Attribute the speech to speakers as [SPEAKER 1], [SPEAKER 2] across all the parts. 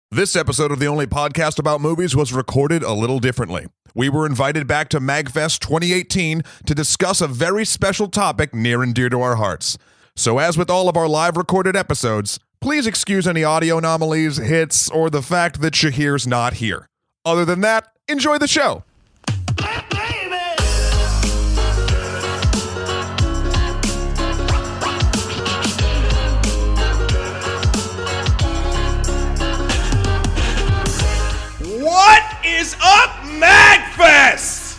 [SPEAKER 1] This episode of the only podcast about movies was recorded a little differently. We were invited back to MAGFest 2018 to discuss a very special topic near and dear to our hearts. So as with all of our live recorded episodes, please excuse any audio anomalies, hits, or the fact that Shahir's not here. Other than that, enjoy the show.
[SPEAKER 2] What is up, MAGFest?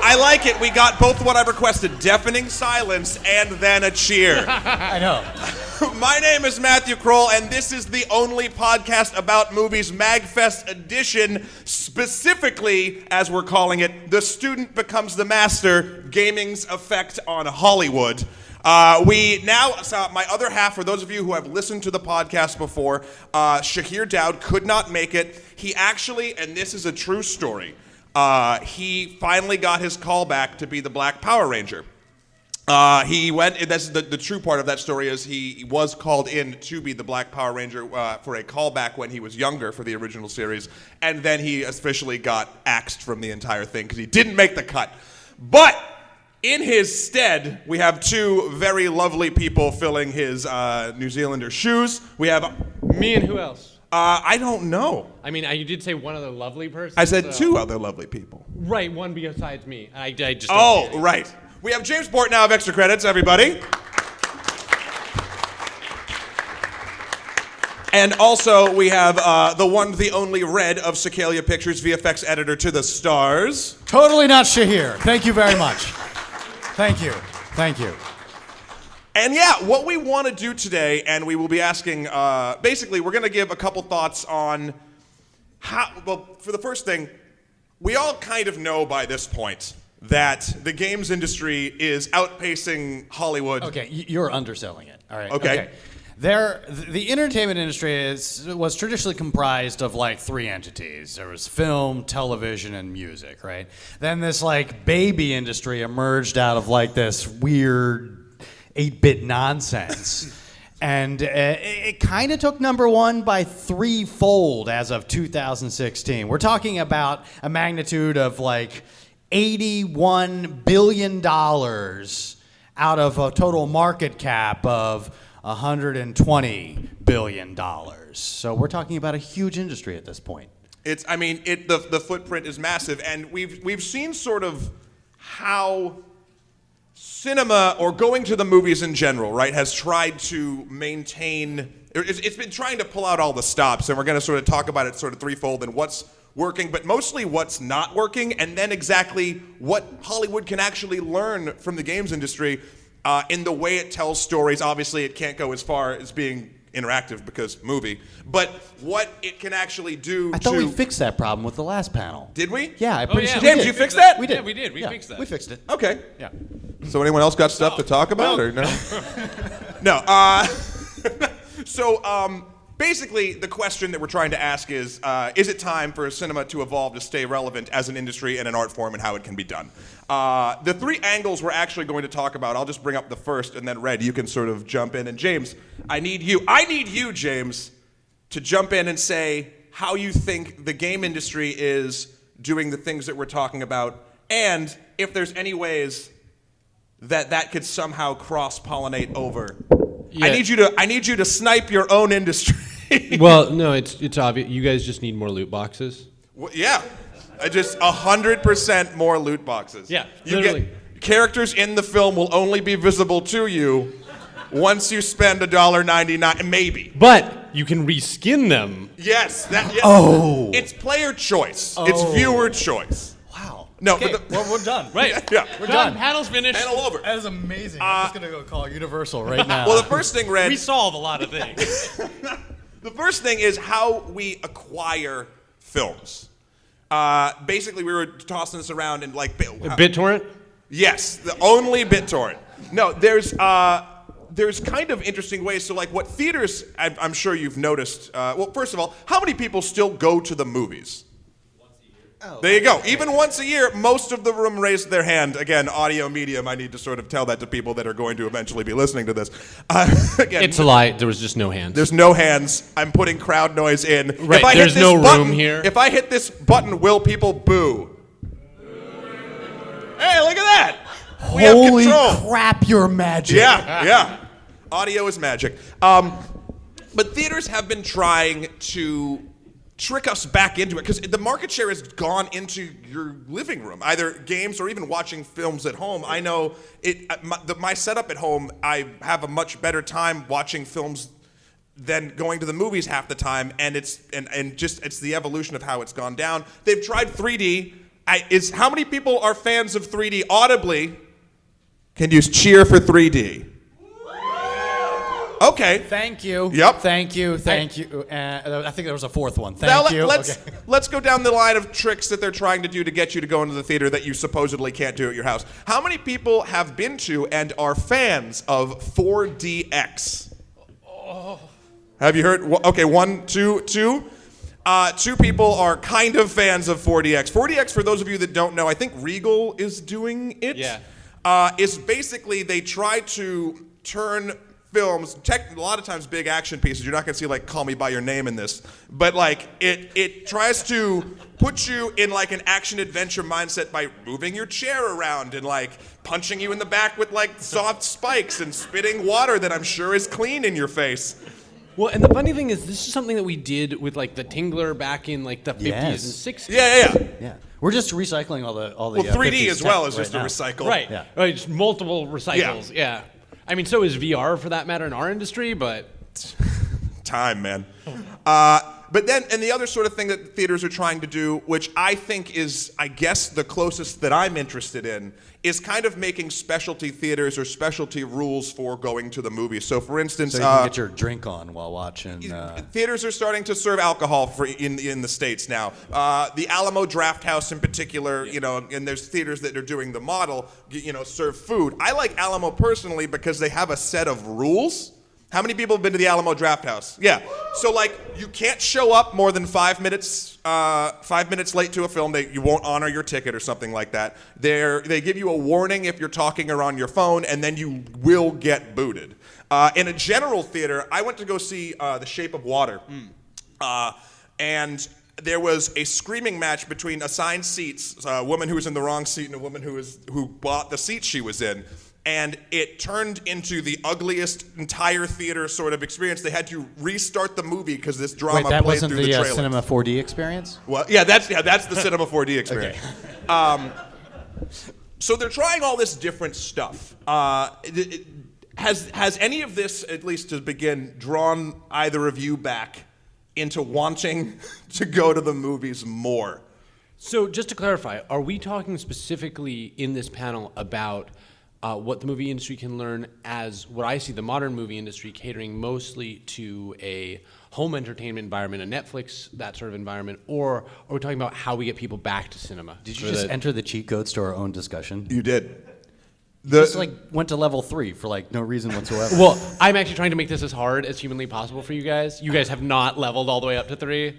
[SPEAKER 2] I like it. We got both what I requested, deafening silence and then a cheer.
[SPEAKER 3] I know.
[SPEAKER 2] My name is Matthew Kroll, and this is the only podcast about movies, MAGFest edition, specifically, as we're calling it, The Student Becomes the Master, Gaming's Effect on Hollywood. We now, my other half, for those of you who have listened to the podcast before, Shahir Dowd could not make it. He actually, and this is a true story, he finally got his call back to be the Black Power Ranger. He went, that's the true part of that story is he was called in to be the Black Power Ranger for a callback when he was younger for the original series, and then he officially got axed from the entire thing because he didn't make the cut. But in his stead, we have two very lovely people filling his New Zealander shoes. We have
[SPEAKER 3] Me and who else?
[SPEAKER 2] I don't know.
[SPEAKER 3] I mean, you did say one other lovely person.
[SPEAKER 2] I said two other lovely people.
[SPEAKER 3] Right, one besides me. I just don't get it.
[SPEAKER 2] Right. We have James Portnow of Extra Credits, everybody. And also, we have the one, the only Red of Sikelia Pictures, VFX editor to the stars.
[SPEAKER 4] Totally not Shahir. Thank you very much. Thank you. Thank you.
[SPEAKER 2] And yeah, what we want to do today, and we will be asking, basically, we're going to give a couple thoughts on how, well, for the first thing, we all kind of know by this point that the games industry is outpacing Hollywood.
[SPEAKER 4] Okay, you're underselling it. All right.
[SPEAKER 2] Okay.
[SPEAKER 4] The entertainment industry was traditionally comprised of like three entities. There was film, television, and music, right? Then this like baby industry emerged out of like this weird 8-bit nonsense. And it kind of took number one by threefold as of 2016. We're talking about a magnitude of like $81 billion out of a total market cap of $120 billion. So we're talking about a huge industry at this point.
[SPEAKER 2] The footprint is massive, and we've seen sort of how cinema, or going to the movies in general, right, has tried to maintain, it's been trying to pull out all the stops, and we're going to sort of talk about it sort of threefold and what's working, but mostly what's not working, and then exactly what Hollywood can actually learn from the games industry in the way it tells stories. Obviously, it can't go as far as being interactive because movie, but what it can actually do.
[SPEAKER 4] I thought we fixed that problem with the last panel.
[SPEAKER 2] Did we?
[SPEAKER 4] Yeah, I'm pretty sure.
[SPEAKER 2] James, you fixed that?
[SPEAKER 4] We did.
[SPEAKER 3] Yeah, we did. We fixed that.
[SPEAKER 4] We fixed it.
[SPEAKER 2] Okay.
[SPEAKER 4] Yeah.
[SPEAKER 2] So anyone else got stuff to talk about, or no? No. So basically, the question that we're trying to ask is it time for cinema to evolve to stay relevant as an industry and an art form, and how it can be done? The three angles we're actually going to talk about, I'll just bring up the first, and then Red, you can sort of jump in. And James, I need you, James, to jump in and say how you think the game industry is doing the things that we're talking about, and if there's any ways that could somehow cross-pollinate over. Yeah. I need you to snipe your own industry.
[SPEAKER 3] Well, no, it's obvious. You guys just need more loot boxes.
[SPEAKER 2] Well, yeah. Just 100% more loot boxes.
[SPEAKER 3] Yeah,
[SPEAKER 2] you
[SPEAKER 3] literally.
[SPEAKER 2] Get, characters in the film will only be visible to you once you spend $1.99, maybe.
[SPEAKER 3] But you can reskin them.
[SPEAKER 2] Yes. Yes.
[SPEAKER 4] Oh.
[SPEAKER 2] It's player choice. Oh. It's viewer choice.
[SPEAKER 4] Wow.
[SPEAKER 2] No,
[SPEAKER 4] okay.
[SPEAKER 2] but
[SPEAKER 4] we're done.
[SPEAKER 3] Right.
[SPEAKER 2] Yeah.
[SPEAKER 3] We're done. Panel's finished.
[SPEAKER 2] Panel over.
[SPEAKER 4] That is amazing. I'm just going to go call Universal right now.
[SPEAKER 2] Well, the first thing, Red.
[SPEAKER 3] We solve a lot of things.
[SPEAKER 2] The first thing is how we acquire films. Basically, we were tossing this around and like
[SPEAKER 3] BitTorrent?
[SPEAKER 2] Yes, the only BitTorrent. No, there's kind of interesting ways. So, like, what theaters? I'm sure you've noticed. Well, first of all, how many people still go to the movies? There you go. Even once a year, most of the room raised their hand. Again, audio medium, I need to sort of tell that to people that are going to eventually be listening to this. Again,
[SPEAKER 3] It's a lie. There was just no hands.
[SPEAKER 2] there's no hands. I'm putting crowd noise in.
[SPEAKER 3] Right,
[SPEAKER 2] If I
[SPEAKER 3] there's
[SPEAKER 2] hit this
[SPEAKER 3] no
[SPEAKER 2] button,
[SPEAKER 3] room here.
[SPEAKER 2] If I hit this button, will people boo? Hey, look at that. We have
[SPEAKER 4] Holy
[SPEAKER 2] control.
[SPEAKER 4] crap, you're magic.
[SPEAKER 2] Yeah. Audio is magic. But theaters have been trying to trick us back into it because the market share has gone into your living room, either games or even watching films at home. I know my setup at home, I have a much better time watching films than going to the movies half the time, and it's the evolution of how it's gone down. They've tried 3D. How many people are fans of 3D audibly? Can you cheer for 3D? Okay.
[SPEAKER 4] Thank you.
[SPEAKER 2] Yep.
[SPEAKER 4] Thank you. I think there was a fourth one.
[SPEAKER 2] Now
[SPEAKER 4] Thank you.
[SPEAKER 2] let's go down the line of tricks that they're trying to do to get you to go into the theater that you supposedly can't do at your house. How many people have been to and are fans of 4DX? Have you heard? Okay, one, two. Two people are kind of fans of 4DX. 4DX, for those of you that don't know, I think Regal is doing it.
[SPEAKER 3] Yeah.
[SPEAKER 2] Is basically they try to turn films, a lot of times big action pieces, you're not going to see like Call Me By Your Name in this, but like it tries to put you in like an action adventure mindset by moving your chair around and like punching you in the back with like soft spikes and spitting water that I'm sure is clean in your face.
[SPEAKER 3] Well, and the funny thing is, this is something that we did with like the Tingler back in like the 50s
[SPEAKER 4] Yes.
[SPEAKER 3] and 60s.
[SPEAKER 2] Yeah.
[SPEAKER 4] We're just recycling all the.
[SPEAKER 2] Well, 3D
[SPEAKER 4] 50s
[SPEAKER 2] as well
[SPEAKER 4] tech
[SPEAKER 2] is just
[SPEAKER 4] right
[SPEAKER 2] a
[SPEAKER 4] now.
[SPEAKER 2] recycle.
[SPEAKER 3] Right.
[SPEAKER 4] Yeah.
[SPEAKER 3] Right. Just multiple recycles. Yeah. I mean, so is VR for that matter in our industry, but
[SPEAKER 2] Time, man. But then, and the other sort of thing that theaters are trying to do, which I think is, I guess, the closest that I'm interested in, is kind of making specialty theaters or specialty rules for going to the movies. So, for instance,
[SPEAKER 4] So you can get your drink on while watching.
[SPEAKER 2] theaters are starting to serve alcohol in the States now. The Alamo Drafthouse in particular, you know, and there's theaters that are doing the model, you know, serve food. I like Alamo personally because they have a set of rules. How many people have been to the Alamo Drafthouse? Yeah. So like, you can't show up more than 5 minutes late to a film. You won't honor your ticket or something like that. They give you a warning if you're talking or on your phone, and then you will get booted. In a general theater, I went to go see The Shape of Water, and there was a screaming match between assigned seats, a woman who was in the wrong seat and a woman who bought the seat she was in. And it turned into the ugliest entire theater sort of experience. They had to restart the movie because this drama
[SPEAKER 4] Wait, that
[SPEAKER 2] played
[SPEAKER 4] wasn't
[SPEAKER 2] through the
[SPEAKER 4] the
[SPEAKER 2] trailer.
[SPEAKER 4] Cinema 4D experience?
[SPEAKER 2] Well, yeah, that's the Cinema 4D experience. So they're trying all this different stuff. Has any of this, at least to begin, drawn either of you back into wanting to go to the movies more?
[SPEAKER 3] So just to clarify, are we talking specifically in this panel about what the movie industry can learn as what I see the modern movie industry catering mostly to a home entertainment environment, a Netflix, that sort of environment, or are we talking about how we get people back to cinema?
[SPEAKER 4] Did you just enter the cheat codes to our own discussion?
[SPEAKER 2] You did.
[SPEAKER 4] Just like went to level 3 for like no reason whatsoever.
[SPEAKER 3] Well, I'm actually trying to make this as hard as humanly possible for you guys. You guys have not leveled all the way up to 3.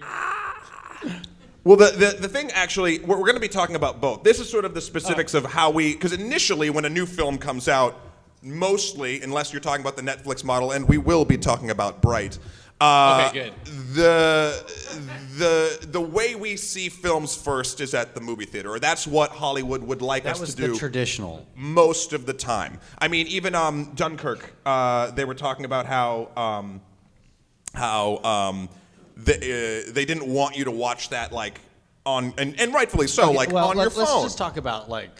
[SPEAKER 2] Well, the thing actually, we're going to be talking about both. This is sort of the specifics of how because initially when a new film comes out, mostly, unless you're talking about the Netflix model, and we will be talking about Bright.
[SPEAKER 3] Okay, good.
[SPEAKER 2] The way we see films first is at the movie theater, or that's what Hollywood would like us to do.
[SPEAKER 4] That was the traditional.
[SPEAKER 2] Most of the time. I mean, even Dunkirk, they were talking about how they didn't want you to watch that like on and rightfully so,
[SPEAKER 4] Okay,
[SPEAKER 2] like
[SPEAKER 4] well,
[SPEAKER 2] on your phone.
[SPEAKER 4] Let's just talk about like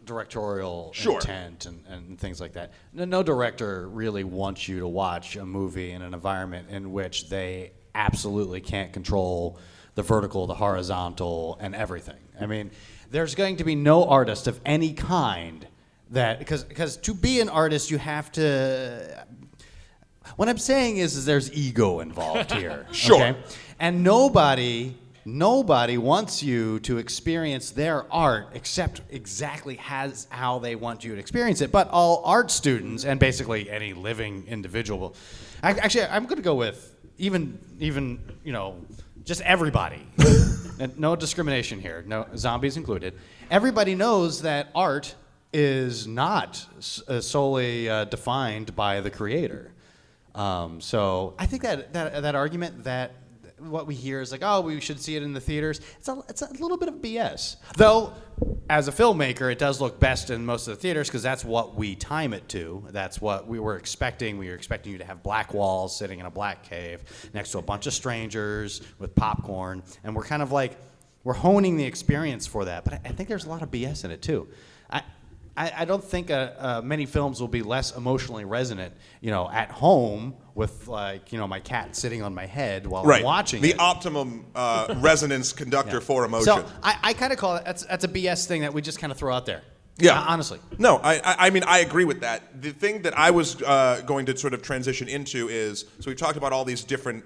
[SPEAKER 4] directorial intent and things like that. No director really wants you to watch a movie in an environment in which they absolutely can't control the vertical, the horizontal, and everything. I mean, there's going to be no artist of any kind that because to be an artist you have to. What I'm saying is there's ego involved here.
[SPEAKER 2] Sure.
[SPEAKER 4] Okay? And nobody wants you to experience their art except exactly how they want you to experience it. But all art students and basically any living individual, actually, I'm going to go with even just everybody. and no discrimination here, no zombies included. Everybody knows that art is not solely defined by the creator. So I think that argument that what we hear is like, oh, we should see it in the theaters. It's a little bit of BS. Though, as a filmmaker, it does look best in most of the theaters because that's what we time it to. That's what we were expecting. We were expecting you to have black walls sitting in a black cave next to a bunch of strangers with popcorn. And we're kind of like, we're honing the experience for that. But I think there's a lot of BS in it, too. I don't think many films will be less emotionally resonant, at home with my cat sitting on my head while I'm watching
[SPEAKER 2] the
[SPEAKER 4] it.
[SPEAKER 2] optimum resonance conductor for emotion.
[SPEAKER 4] So I kind of call it that's a BS thing that we just kind of throw out there.
[SPEAKER 2] Yeah,
[SPEAKER 4] honestly.
[SPEAKER 2] No, I mean I agree with that. The thing that I was going to sort of transition into is, so we've talked about all these different,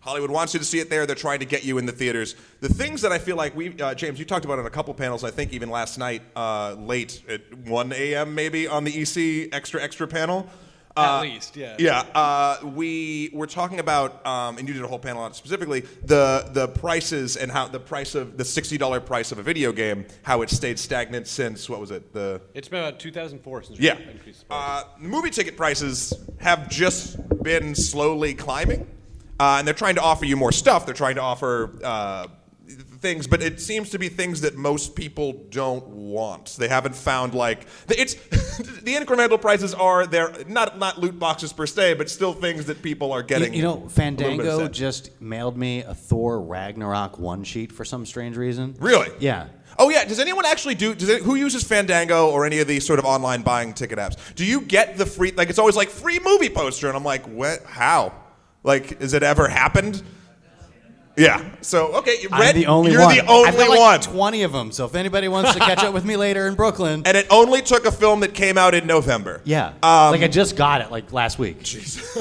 [SPEAKER 2] Hollywood wants you to see it there. They're trying to get you in the theaters. The things that I feel like James, you talked about on a couple panels, I think even last night, late at 1 a.m. maybe on the EC extra panel.
[SPEAKER 3] At least, yeah.
[SPEAKER 2] Yeah, we were talking about, and you did a whole panel on it specifically, the prices and how the price of the $60 price of a video game, how it stayed stagnant since, what was it?
[SPEAKER 3] It's been about 2004 since
[SPEAKER 2] Yeah.
[SPEAKER 3] we increased the price.
[SPEAKER 2] Movie ticket prices have just been slowly climbing. And they're trying to offer you more stuff. They're trying to offer things, but it seems to be things that most people don't want. They haven't found it's the incremental prices are they're not loot boxes per se, but still things that people are getting.
[SPEAKER 4] Fandango just mailed me a Thor Ragnarok one sheet for some strange reason.
[SPEAKER 2] Really?
[SPEAKER 4] Yeah.
[SPEAKER 2] Oh yeah. Does anyone actually who uses Fandango or any of these sort of online buying ticket apps? Do you get the free? It's always like free movie poster, and I'm like, what? How? Has it ever happened? Yeah. So, okay,
[SPEAKER 4] I'm the only
[SPEAKER 2] you're
[SPEAKER 4] one.
[SPEAKER 2] the only
[SPEAKER 4] I've got
[SPEAKER 2] one.
[SPEAKER 4] 20 of them. So if anybody wants to catch up with me later in Brooklyn.
[SPEAKER 2] And it only took a film that came out in November.
[SPEAKER 4] Yeah. I just got it last week.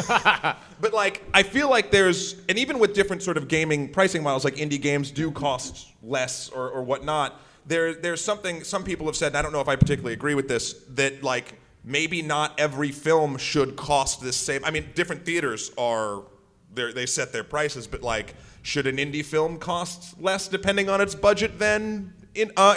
[SPEAKER 2] But I feel like and even with different sort of gaming pricing models, like indie games do cost less or whatnot, there's something some people have said, and I don't know if I particularly agree with this, that maybe not every film should cost the same. I mean, different theaters they set their prices, but should an indie film cost less depending on its budget than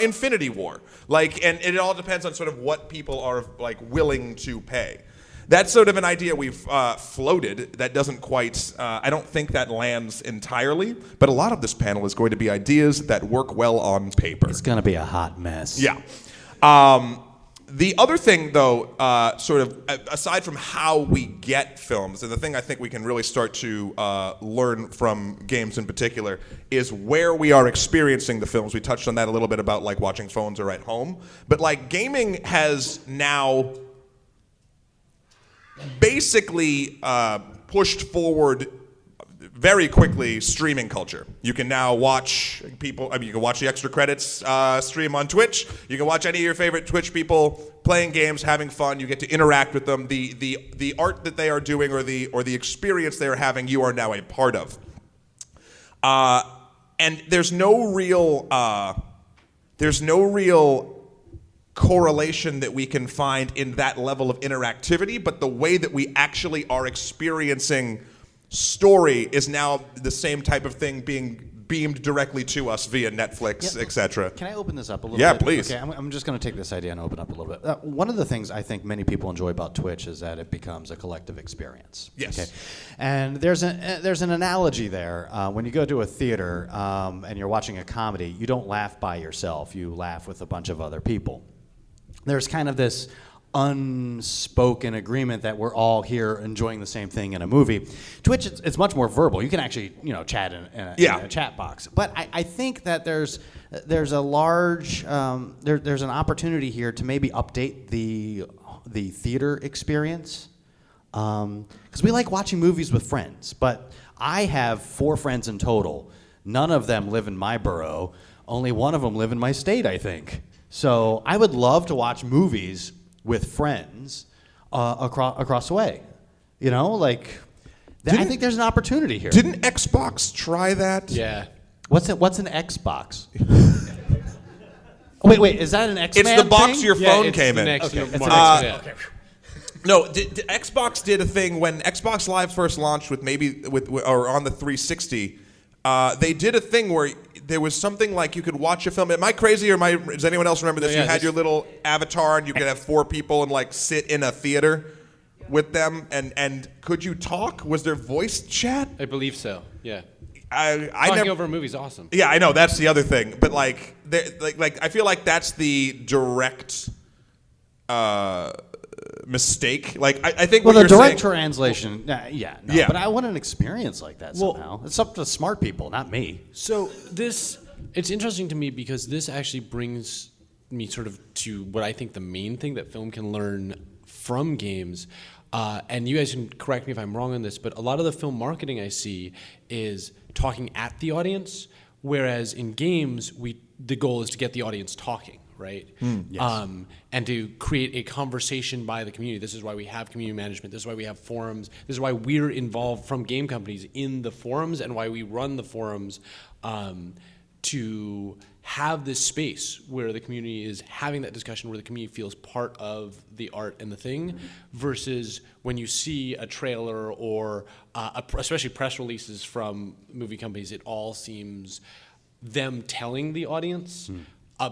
[SPEAKER 2] Infinity War? And it all depends on sort of what people are willing to pay. That's sort of an idea we've floated that doesn't quite, I don't think that lands entirely, but a lot of this panel is going to be ideas that work well on paper.
[SPEAKER 4] It's going to be a hot mess.
[SPEAKER 2] Yeah. The other thing, though, sort of aside from how we get films, and the thing I think we can really start to learn from games in particular, is where we are experiencing the films. We touched on that a little bit about watching phones or at home. But gaming has now basically pushed forward very quickly streaming culture. You can now watch people, you can watch the extra credits stream on Twitch. You can watch any of your favorite Twitch people playing games, having fun. You get to interact with them. The art that they are doing or the experience they are having, you are now a part of. And there's no real correlation that we can find in that level of interactivity, but the way that we actually are experiencing story is now the same type of thing being beamed directly to us via Netflix, etc.
[SPEAKER 4] Can I open this up a little bit?
[SPEAKER 2] Yeah, please.
[SPEAKER 4] Okay, I'm just going to take this idea and open up a little bit. One of the things I think many people enjoy about Twitch is that it becomes a collective experience.
[SPEAKER 2] Yes.
[SPEAKER 4] Okay? And there's an analogy there. When you go to a theater and you're watching a comedy, you don't laugh by yourself. You laugh with a bunch of other people. There's kind of this unspoken agreement that we're all here enjoying the same thing in a movie. Twitch, it's much more verbal. You can actually, chat in a chat box. But I think that there's a large there's an opportunity here to maybe update the theater experience because we like watching movies with friends. But I have 4 friends in total. None of them live in my borough. Only one of them live in my state, I think. So I would love to watch movies with friends across the way. I think there's an opportunity here.
[SPEAKER 2] Didn't Xbox try that?
[SPEAKER 3] Yeah.
[SPEAKER 4] What's an Xbox? wait, is that an X-Man
[SPEAKER 2] It's the box
[SPEAKER 4] thing?
[SPEAKER 2] your phone came in.
[SPEAKER 3] Okay.
[SPEAKER 2] No, Xbox did a thing when Xbox Live first launched or on the 360. They did a thing where there was something like you could watch a film. Am I crazy or does anyone else remember this?
[SPEAKER 3] Yeah,
[SPEAKER 2] you had your little avatar and you could have 4 people and like sit in a theater with them and could you talk? Was there voice chat?
[SPEAKER 3] I believe so. Yeah.
[SPEAKER 2] I
[SPEAKER 3] Talking
[SPEAKER 2] never,
[SPEAKER 3] over a movie is awesome.
[SPEAKER 2] Yeah, I know that's the other thing. But like I feel like that's the direct mistake. Like I think
[SPEAKER 4] Well,
[SPEAKER 2] what
[SPEAKER 4] the
[SPEAKER 2] you're
[SPEAKER 4] direct
[SPEAKER 2] saying,
[SPEAKER 4] translation,
[SPEAKER 2] Yeah.
[SPEAKER 4] But I want an experience like that somehow. It's up to smart people, not me.
[SPEAKER 3] So it's interesting to me because this actually brings me sort of to what I think the main thing that film can learn from games. And you guys can correct me if I'm wrong on this, but a lot of the film marketing I see is talking at the audience, whereas in games, the goal is to get the audience talking, right?
[SPEAKER 4] Yes.
[SPEAKER 3] And to create a conversation by the community. This is why we have community management. This is why we have forums. This is why we're involved from game companies in the forums and why we run the forums to have this space where the community is having that discussion, where the community feels part of the art and the thing, versus when you see a trailer or especially press releases from movie companies, it all seems them telling the audience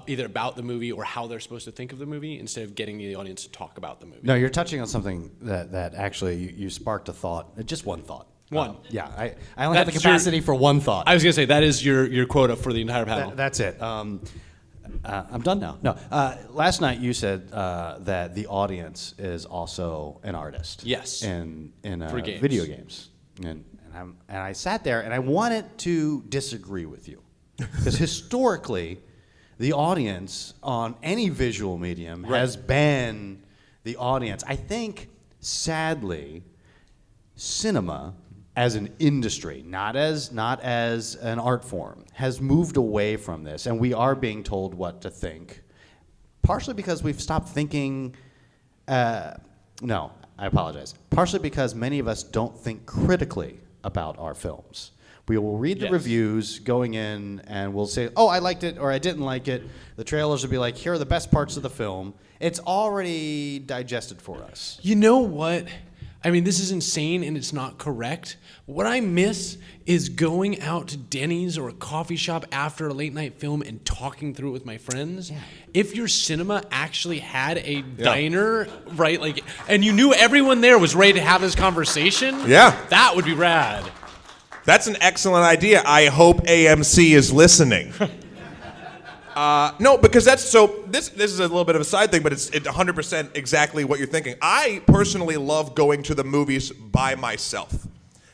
[SPEAKER 3] either about the movie or how they're supposed to think of the movie instead of getting the audience to talk about the movie.
[SPEAKER 4] No, you're touching on something that actually you sparked a thought, just one thought.
[SPEAKER 3] One.
[SPEAKER 4] Yeah, I only have the
[SPEAKER 3] That's
[SPEAKER 4] capacity for one thought.
[SPEAKER 3] I was going to say, that is your quota for the entire panel.
[SPEAKER 4] That's it. I'm done now. No, last night you said that the audience is also an artist.
[SPEAKER 3] Yes.
[SPEAKER 4] In
[SPEAKER 3] For games.
[SPEAKER 4] video games, and I sat there and I wanted to disagree with you because historically, the audience on any visual medium has been the audience. I think, sadly, cinema as an industry, not as an art form, has moved away from this, and we are being told what to think, partially because we've stopped thinking. No, I apologize. Partially because many of us don't think critically about our films. We will read the reviews going in, and we'll say, "Oh, I liked it," or "I didn't like it." The trailers will be like, "Here are the best parts of the film." It's already digested for us.
[SPEAKER 3] You know what? I mean, this is insane and it's not correct. What I miss is going out to Denny's or a coffee shop after a late night film and talking through it with my friends. Yeah. If your cinema actually had a diner, right, like, and you knew everyone there was ready to have this conversation, that would be rad.
[SPEAKER 2] That's an excellent idea. I hope AMC is listening. No, because this is a little bit of a side thing, but it's 100% exactly what you're thinking. I personally love going to the movies by myself.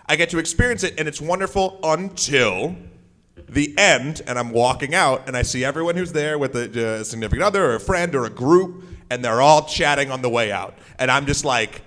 [SPEAKER 2] I get to experience it, and it's wonderful until the end, and I'm walking out, and I see everyone who's there with a significant other or a friend or a group, and they're all chatting on the way out. And I'm just like,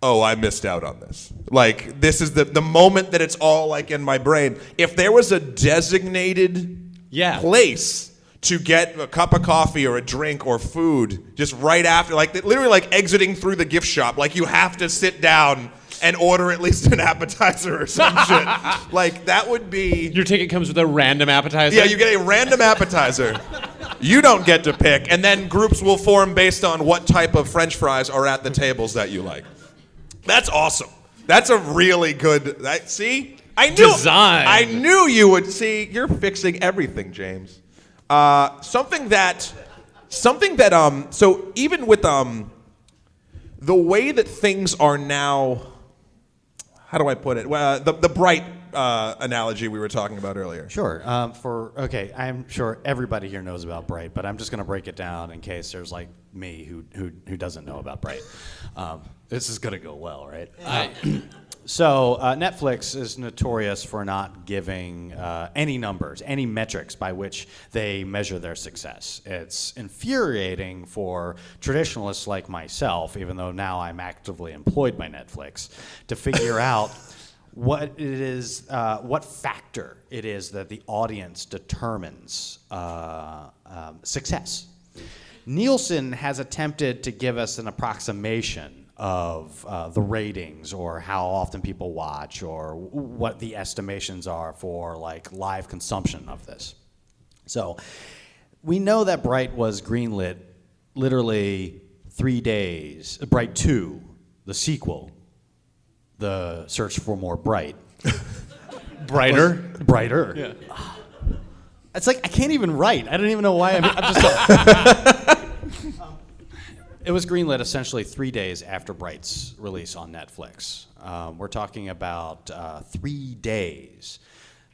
[SPEAKER 2] oh, I missed out on this. Like, this is the moment that it's all like in my brain. If there was a designated place to get a cup of coffee or a drink or food just right after, like literally like exiting through the gift shop, like you have to sit down and order at least an appetizer or some shit. Like that would be...
[SPEAKER 3] Your ticket comes with a random appetizer?
[SPEAKER 2] Yeah, you get a random appetizer. You don't get to pick, and then groups will form based on what type of French fries are at the tables that you like. That's awesome. That's a really good... See? I knew...
[SPEAKER 3] Design.
[SPEAKER 2] I knew you would... See, you're fixing everything, James. Something that, so even with, the way that things are now, how do I put it? Well, the bright, analogy we were talking about earlier.
[SPEAKER 4] Sure. I'm sure everybody here knows about Bright, but I'm just going to break it down in case there's like me who doesn't know about Bright. This is going to go well, right? So Netflix is notorious for not giving any numbers, any metrics by which they measure their success. It's infuriating for traditionalists like myself, even though now I'm actively employed by Netflix, to figure out what it is, what factor it is that the audience determines success. Nielsen has attempted to give us an approximation of the ratings or how often people watch or what the estimations are for like live consumption of this. So we know that Bright was greenlit literally 3 days. Bright 2, the sequel, the search for more Bright.
[SPEAKER 3] Brighter?
[SPEAKER 4] Brighter.
[SPEAKER 3] Yeah.
[SPEAKER 4] It's like I can't even write. I don't even know why I'm just. It was greenlit essentially 3 days after Bright's release on Netflix. We're talking about 3 days.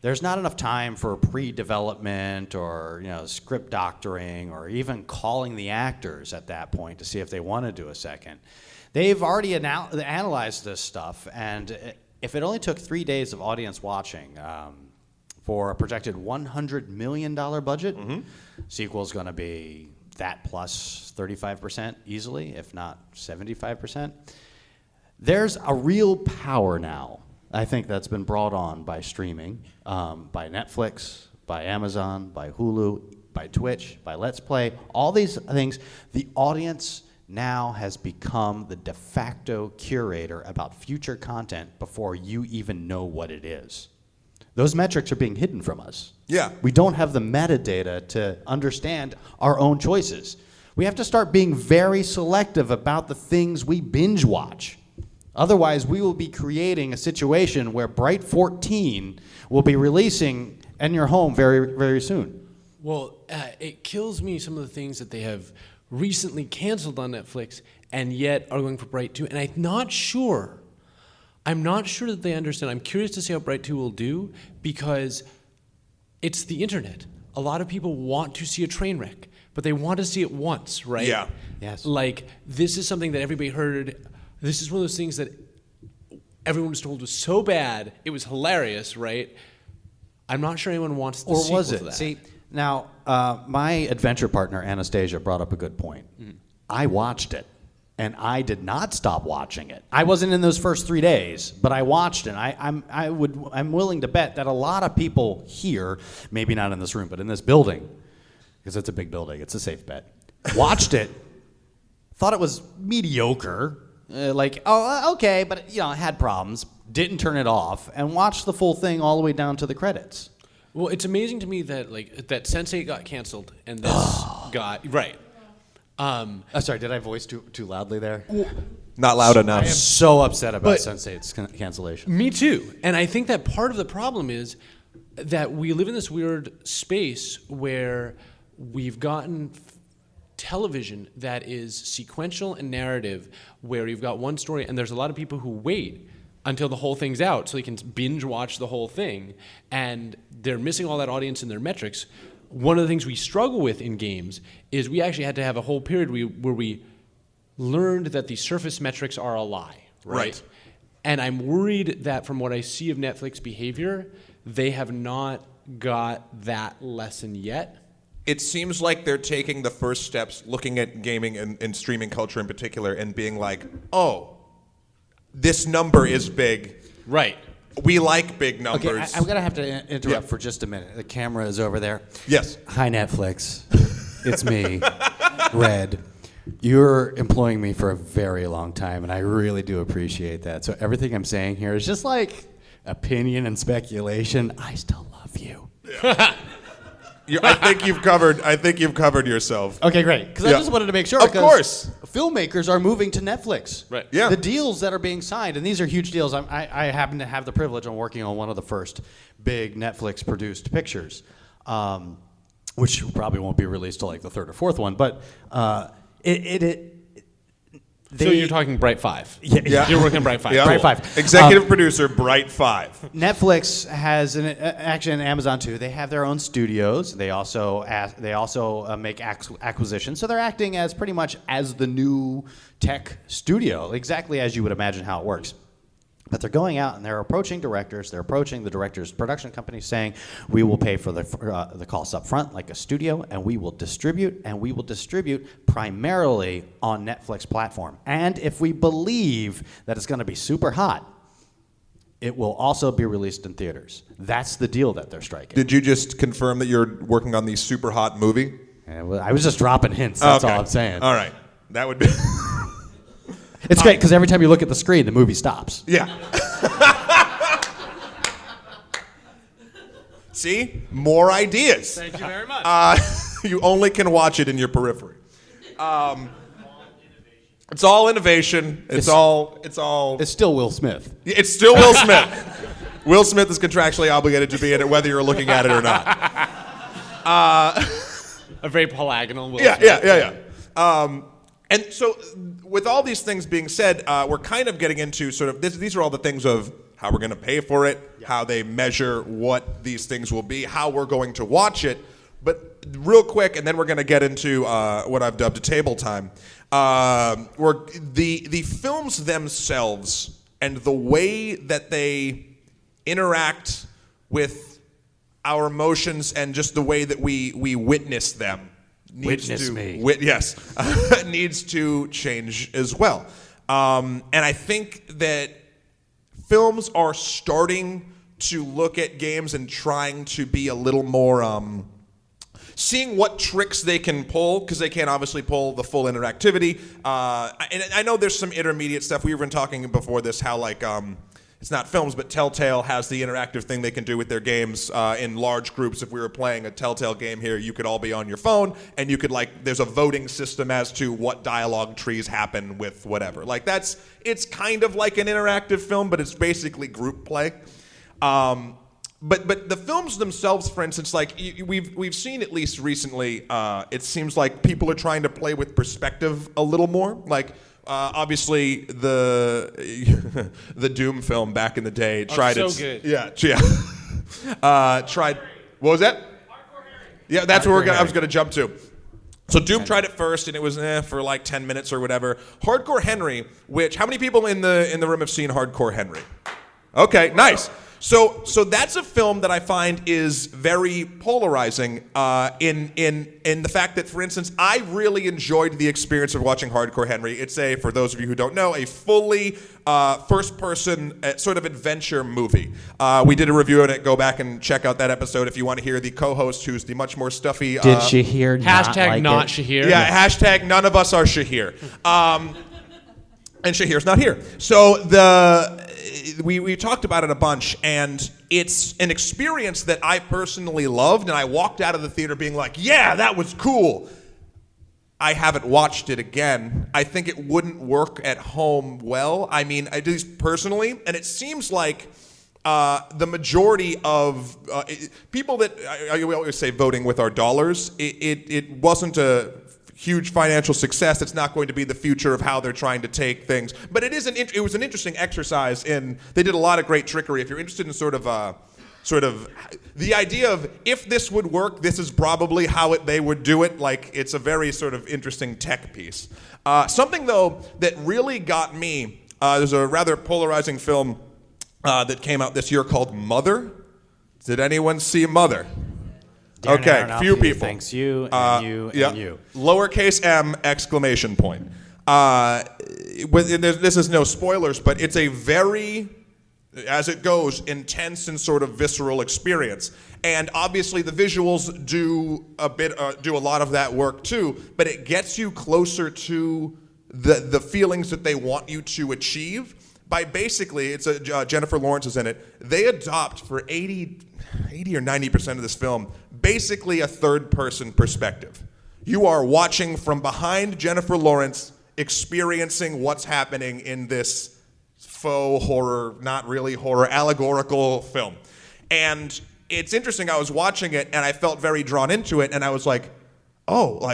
[SPEAKER 4] There's not enough time for pre-development or script doctoring or even calling the actors at that point to see if they want to do a second. They've already analyzed this stuff, and if it only took 3 days of audience watching for a projected $100 million budget, sequel's going to be that plus 35% easily, if not 75%. There's a real power now, I think, that's been brought on by streaming, by Netflix, by Amazon, by Hulu, by Twitch, by Let's Play, all these things. The audience now has become the de facto curator about future content before you even know what it is. Those metrics are being hidden from us.
[SPEAKER 2] Yeah.
[SPEAKER 4] We don't have the metadata to understand our own choices. We have to start being very selective about the things we binge watch. Otherwise, we will be creating a situation where Bright 14 will be releasing in your home very, very soon.
[SPEAKER 3] Well, it kills me some of the things that they have recently canceled on Netflix and yet are going for Bright 2. And I'm not sure that they understand. I'm curious to see how Bright 2 will do because it's the internet. A lot of people want to see a train wreck, but they want to see it once, right?
[SPEAKER 2] Yeah.
[SPEAKER 4] Yes.
[SPEAKER 3] Like, this is something that everybody heard. This is one of those things that everyone was told was so bad, it was hilarious, right? I'm not sure anyone wants the
[SPEAKER 4] Or
[SPEAKER 3] sequel
[SPEAKER 4] was
[SPEAKER 3] to
[SPEAKER 4] it?
[SPEAKER 3] that.
[SPEAKER 4] See, now, my adventure partner, Anastasia, brought up a good point. I watched it, and I did not stop watching it. I wasn't in those first 3 days, but I watched it. I'm willing to bet that a lot of people here, maybe not in this room, but in this building, because it's a big building, it's a safe bet, watched it, thought it was mediocre, okay, but it had problems, didn't turn it off, and watched the full thing all the way down to the credits.
[SPEAKER 3] Well, it's amazing to me that that Sense8 got canceled and this got right.
[SPEAKER 4] Sorry, did I voice too loudly there?
[SPEAKER 2] Not loud enough.
[SPEAKER 4] I am so upset about
[SPEAKER 3] But-
[SPEAKER 4] Sense8's cancellation.
[SPEAKER 3] Me too. And I think that part of the problem is that we live in this weird space where we've gotten television that is sequential and narrative, where you've got one story and there's a lot of people who wait until the whole thing's out so they can binge watch the whole thing, and they're missing all that audience in their metrics. One of the things we struggle with in games is we actually had to have a whole period where we learned that the surface metrics are a lie, right? And I'm worried that from what I see of Netflix behavior, they have not got that lesson yet.
[SPEAKER 2] It seems like they're taking the first steps, looking at gaming and streaming culture in particular, and being like, oh, this number is big.
[SPEAKER 3] Right.
[SPEAKER 2] We like big numbers.
[SPEAKER 4] Okay, I'm going to have to interrupt for just a minute. The camera is over there.
[SPEAKER 2] Yes.
[SPEAKER 4] Hi, Netflix. It's me, Red. You're employing me for a very long time, and I really do appreciate that. So everything I'm saying here is just like opinion and speculation. I still love you.
[SPEAKER 2] I think you've covered yourself.
[SPEAKER 4] Okay, great. Because I
[SPEAKER 2] Yeah.
[SPEAKER 4] just wanted to make sure.
[SPEAKER 2] Of
[SPEAKER 4] 'cause
[SPEAKER 2] course.
[SPEAKER 4] filmmakers are moving to Netflix.
[SPEAKER 3] Right.
[SPEAKER 2] Yeah.
[SPEAKER 4] The deals that are being signed, and these are huge deals. I happen to have the privilege of working on one of the first big Netflix-produced pictures, which probably won't be released till like the third or fourth one. But
[SPEAKER 3] So you're talking Bright 5.
[SPEAKER 4] Yeah.
[SPEAKER 3] You're working on Bright 5.
[SPEAKER 2] Yeah.
[SPEAKER 4] Bright 5.
[SPEAKER 2] Executive producer, Bright 5.
[SPEAKER 4] Netflix has actually, and Amazon too. They have their own studios. They also make acquisitions, so they're acting as pretty much as the new tech studio, exactly as you would imagine how it works. But they're going out and they're approaching directors. They're approaching the director's production company, saying, "We will pay for the costs up front, like a studio, and we will distribute primarily on Netflix platform. And if we believe that it's going to be super hot, it will also be released in theaters." That's the deal that they're striking.
[SPEAKER 2] Did you just confirm that you're working on the super hot movie?
[SPEAKER 4] I was just dropping hints. That's all I'm saying.
[SPEAKER 2] All right. That would be...
[SPEAKER 4] It's great because every time you look at the screen, the movie stops.
[SPEAKER 2] Yeah. See? More ideas.
[SPEAKER 3] Thank you very much.
[SPEAKER 2] You only can watch it in your periphery. It's all innovation. It's all.
[SPEAKER 4] It's still Will Smith.
[SPEAKER 2] It's still Will Smith. Will Smith is contractually obligated to be in it whether you're looking at it or not.
[SPEAKER 3] A very polygonal Will
[SPEAKER 2] Yeah,
[SPEAKER 3] Smith.
[SPEAKER 2] yeah. And so, with all these things being said, we're kind of getting into sort of these are all the things of how we're going to pay for it, how they measure what these things will be, how we're going to watch it. But real quick, and then we're going to get into what I've dubbed a table time. Where the films themselves and the way that they interact with our emotions and just the way that we witness them needs to change as well. And I think that films are starting to look at games and trying to be a little more seeing what tricks they can pull, because they can't obviously pull the full interactivity. And I know there's some intermediate stuff. We were talking before this how like it's not films, but Telltale has the interactive thing they can do with their games in large groups. If we were playing a Telltale game here, you could all be on your phone, and you could there's a voting system as to what dialogue trees happen with whatever. Like it's kind of like an interactive film, but it's basically group play. But the films themselves, for instance, like we've seen at least recently, it seems like people are trying to play with perspective a little more. Like obviously the the Doom film back in the day tried
[SPEAKER 3] so
[SPEAKER 2] its
[SPEAKER 3] good.
[SPEAKER 2] yeah tried what was that? Yeah, that's where I was gonna jump to. So Doom tried it first, and it was for like 10 minutes or whatever. Hardcore Henry, which how many people in the room have seen Hardcore Henry? Okay, nice. So that's a film that I find is very polarizing in the fact that, for instance, I really enjoyed the experience of watching Hardcore Henry. It's for those of you who don't know, a fully first-person sort of adventure movie. We did a review on it. Go back and check out that episode if you want to hear the co-host, who's the much more stuffy.
[SPEAKER 5] Did Shahir
[SPEAKER 3] Hashtag not
[SPEAKER 5] like it?
[SPEAKER 3] Shahir.
[SPEAKER 2] Yeah, hashtag none of us are Shahir. And Shahir's not here. So we talked about it a bunch, and it's an experience that I personally loved, and I walked out of the theater being like, yeah, that was cool. I haven't watched it again. I think it wouldn't work at home well. I mean, at least personally, and it seems like the majority of people that, we always say voting with our dollars, it wasn't a huge financial success. It's not going to be the future of how they're trying to take things. But it was an interesting exercise they did a lot of great trickery. If you're interested in sort of the idea of if this would work, this is probably how they would do it. Like it's a very sort of interesting tech piece. Something though that really got me, there's a rather polarizing film that came out this year called Mother. Did anyone see Mother?
[SPEAKER 5] Darren
[SPEAKER 2] Okay,
[SPEAKER 5] Aronofsky
[SPEAKER 2] few people.
[SPEAKER 5] Thanks you and you and you.
[SPEAKER 2] Lowercase m exclamation point. This is no spoilers, but it's a very, as it goes, intense and sort of visceral experience. And obviously the visuals do a lot of that work too, but it gets you closer to the feelings that they want you to achieve by basically, Jennifer Lawrence is in it. They adopt for 80 or 90% of this film, basically a third-person perspective. You are watching from behind Jennifer Lawrence, experiencing what's happening in this faux horror, not really horror, allegorical film. And it's interesting, I was watching it, and I felt very drawn into it, and I was like, oh,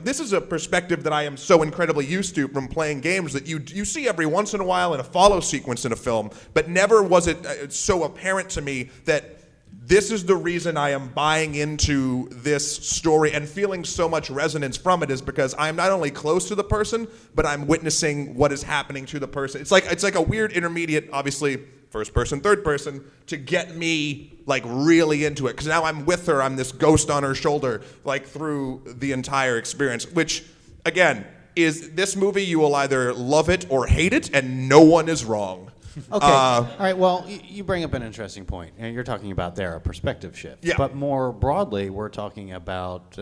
[SPEAKER 2] this is a perspective that I am so incredibly used to from playing games that you see every once in a while in a follow sequence in a film, but never was it so apparent to me that this is the reason I am buying into this story and feeling so much resonance from it is because I'm not only close to the person, but I'm witnessing what is happening to the person. It's like a weird intermediate, obviously, first person, third person, to get me like really into it. Because now I'm with her, I'm this ghost on her shoulder, like through the entire experience, which, again, is this movie, you will either love it or hate it, and no one is wrong.
[SPEAKER 5] Okay. All right. Well, you bring up an interesting point. And you're talking about a perspective shift.
[SPEAKER 2] Yeah.
[SPEAKER 5] But more broadly, we're talking about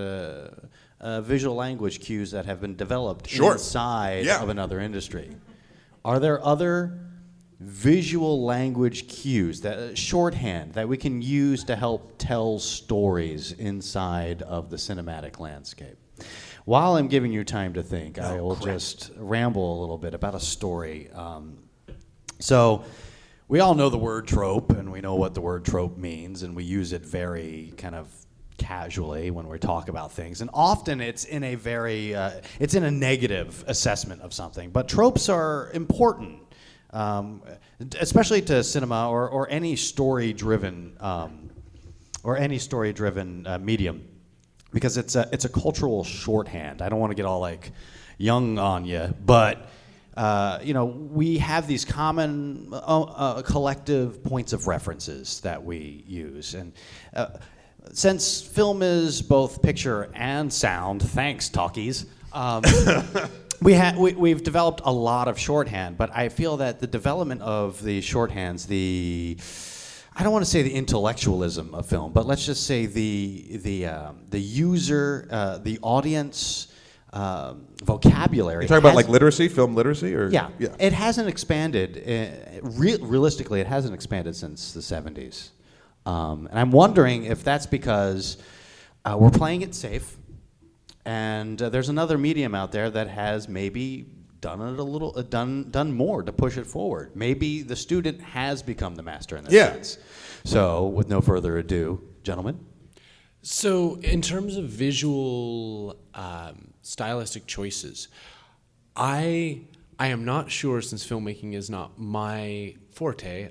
[SPEAKER 5] visual language cues that have been developed inside of another industry. Are there other visual language cues, that shorthand that we can use to help tell stories inside of the cinematic landscape? While I'm giving you time to think, I will just ramble a little bit about a story. So we all know the word trope, and we know what the word trope means, and we use it very kind of
[SPEAKER 4] casually when we talk about things, and often it's in a very it's in a negative assessment of something. But tropes are important, especially to cinema or any story-driven medium, because it's a cultural shorthand. I don't want to get all like young on you, but we have these common collective points of references that we use, and since film is both picture and sound, thanks talkies, we've developed a lot of shorthand. But I feel that the development of the shorthands, I don't want to say the intellectualism of film, but let's just say the user, the audience vocabulary.
[SPEAKER 2] You're talking about like literacy, film literacy, or
[SPEAKER 4] yeah. It hasn't expanded. Realistically, it hasn't expanded since the 70s. And I'm wondering if that's because we're playing it safe, and there's another medium out there that has maybe done it a little, done more to push it forward. Maybe the student has become the master in this sense. So, with no further ado, gentlemen.
[SPEAKER 3] So, in terms of visual stylistic choices, I am not sure, since filmmaking is not my forte.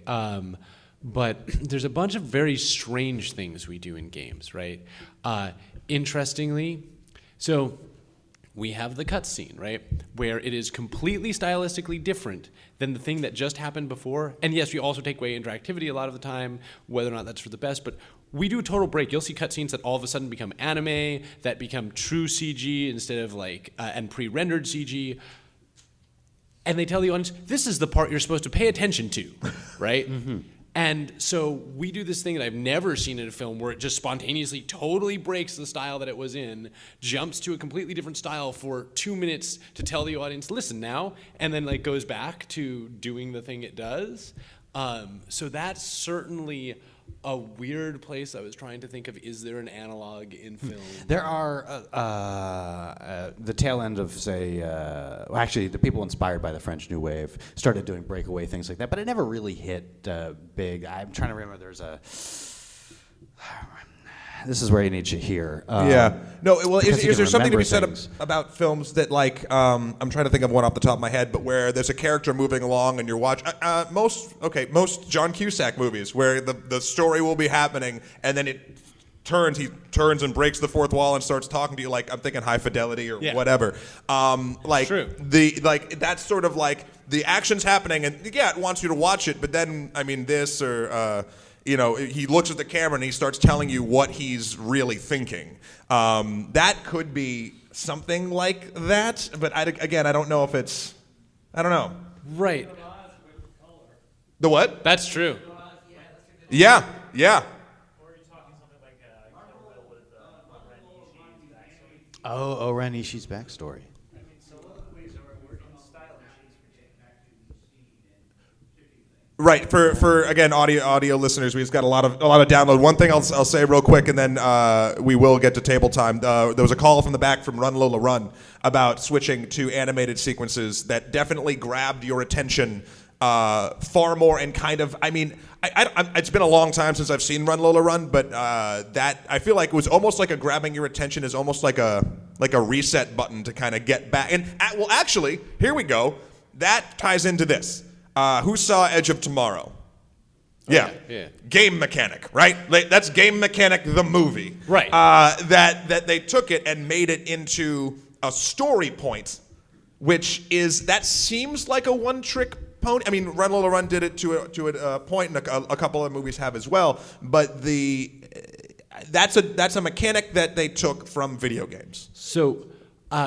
[SPEAKER 3] But there's a bunch of very strange things we do in games, right? Interestingly, so we have the cutscene, right? Where it is completely stylistically different than the thing that just happened before. And yes, we also take away interactivity a lot of the time, whether or not that's for the best, but we do a total break. You'll see cutscenes that all of a sudden become anime, that become true CG instead of and pre-rendered CG. And they tell the audience, this is the part you're supposed to pay attention to, right? Mm-hmm. And so we do this thing that I've never seen in a film, where it just spontaneously totally breaks the style that it was in, jumps to a completely different style for 2 minutes to tell the audience, listen now, and then goes back to doing the thing it does. So that's certainly a weird place. I was trying to think of, is there an analog in film?
[SPEAKER 4] There are the tail end of, say, actually the people inspired by the French New Wave started doing breakaway things like that, but it never really hit big. I'm trying to remember, this is where you need to hear.
[SPEAKER 2] Is there something to be said about films that I'm trying to think of one off the top of my head, but where there's a character moving along and you're watching most John Cusack movies where the story will be happening and then he turns and breaks the fourth wall and starts talking to you, I'm thinking High Fidelity or whatever.
[SPEAKER 3] True.
[SPEAKER 2] That's sort of the action's happening and it wants you to watch it, but then this or he looks at the camera and he starts telling you what he's really thinking. That could be something like that, but I don't know if it's, I don't know.
[SPEAKER 3] Right.
[SPEAKER 2] The what?
[SPEAKER 3] That's true.
[SPEAKER 2] Yeah.
[SPEAKER 6] Or are you talking something like Kill Bill with Ren Ishii's backstory?
[SPEAKER 5] Oh, Ren Ishii's backstory.
[SPEAKER 6] So one of the ways that we're in style sheets, we take back to the scene and 50 things.
[SPEAKER 2] Right. For again, audio listeners, we've got a lot of download. One thing I'll say real quick, and then we will get to table time. There was a call from the back from Run Lola Run about switching to animated sequences that definitely grabbed your attention far more, and kind of, it's been a long time since I've seen Run Lola Run, but that I feel like it was almost like a grabbing your attention is almost like a reset button to kind of get back. And actually, here we go. That ties into this. Who saw Edge of Tomorrow? Yeah. Game Mechanic, right? That's Game Mechanic, the movie.
[SPEAKER 3] Right.
[SPEAKER 2] That they took it and made it into a story point, that seems like a one-trick pony. Run Lola Run did it to a point, and a couple of movies have as well. But that's a mechanic that they took from video games.
[SPEAKER 3] So,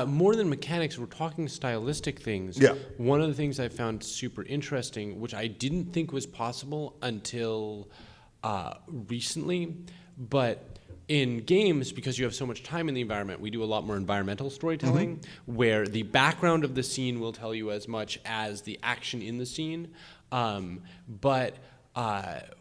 [SPEAKER 3] more than mechanics, we're talking stylistic things.
[SPEAKER 2] Yeah.
[SPEAKER 3] One of the things I found super interesting, which I didn't think was possible until recently, but in games, because you have so much time in the environment, we do a lot more environmental storytelling, where the background of the scene will tell you as much as the action in the scene. But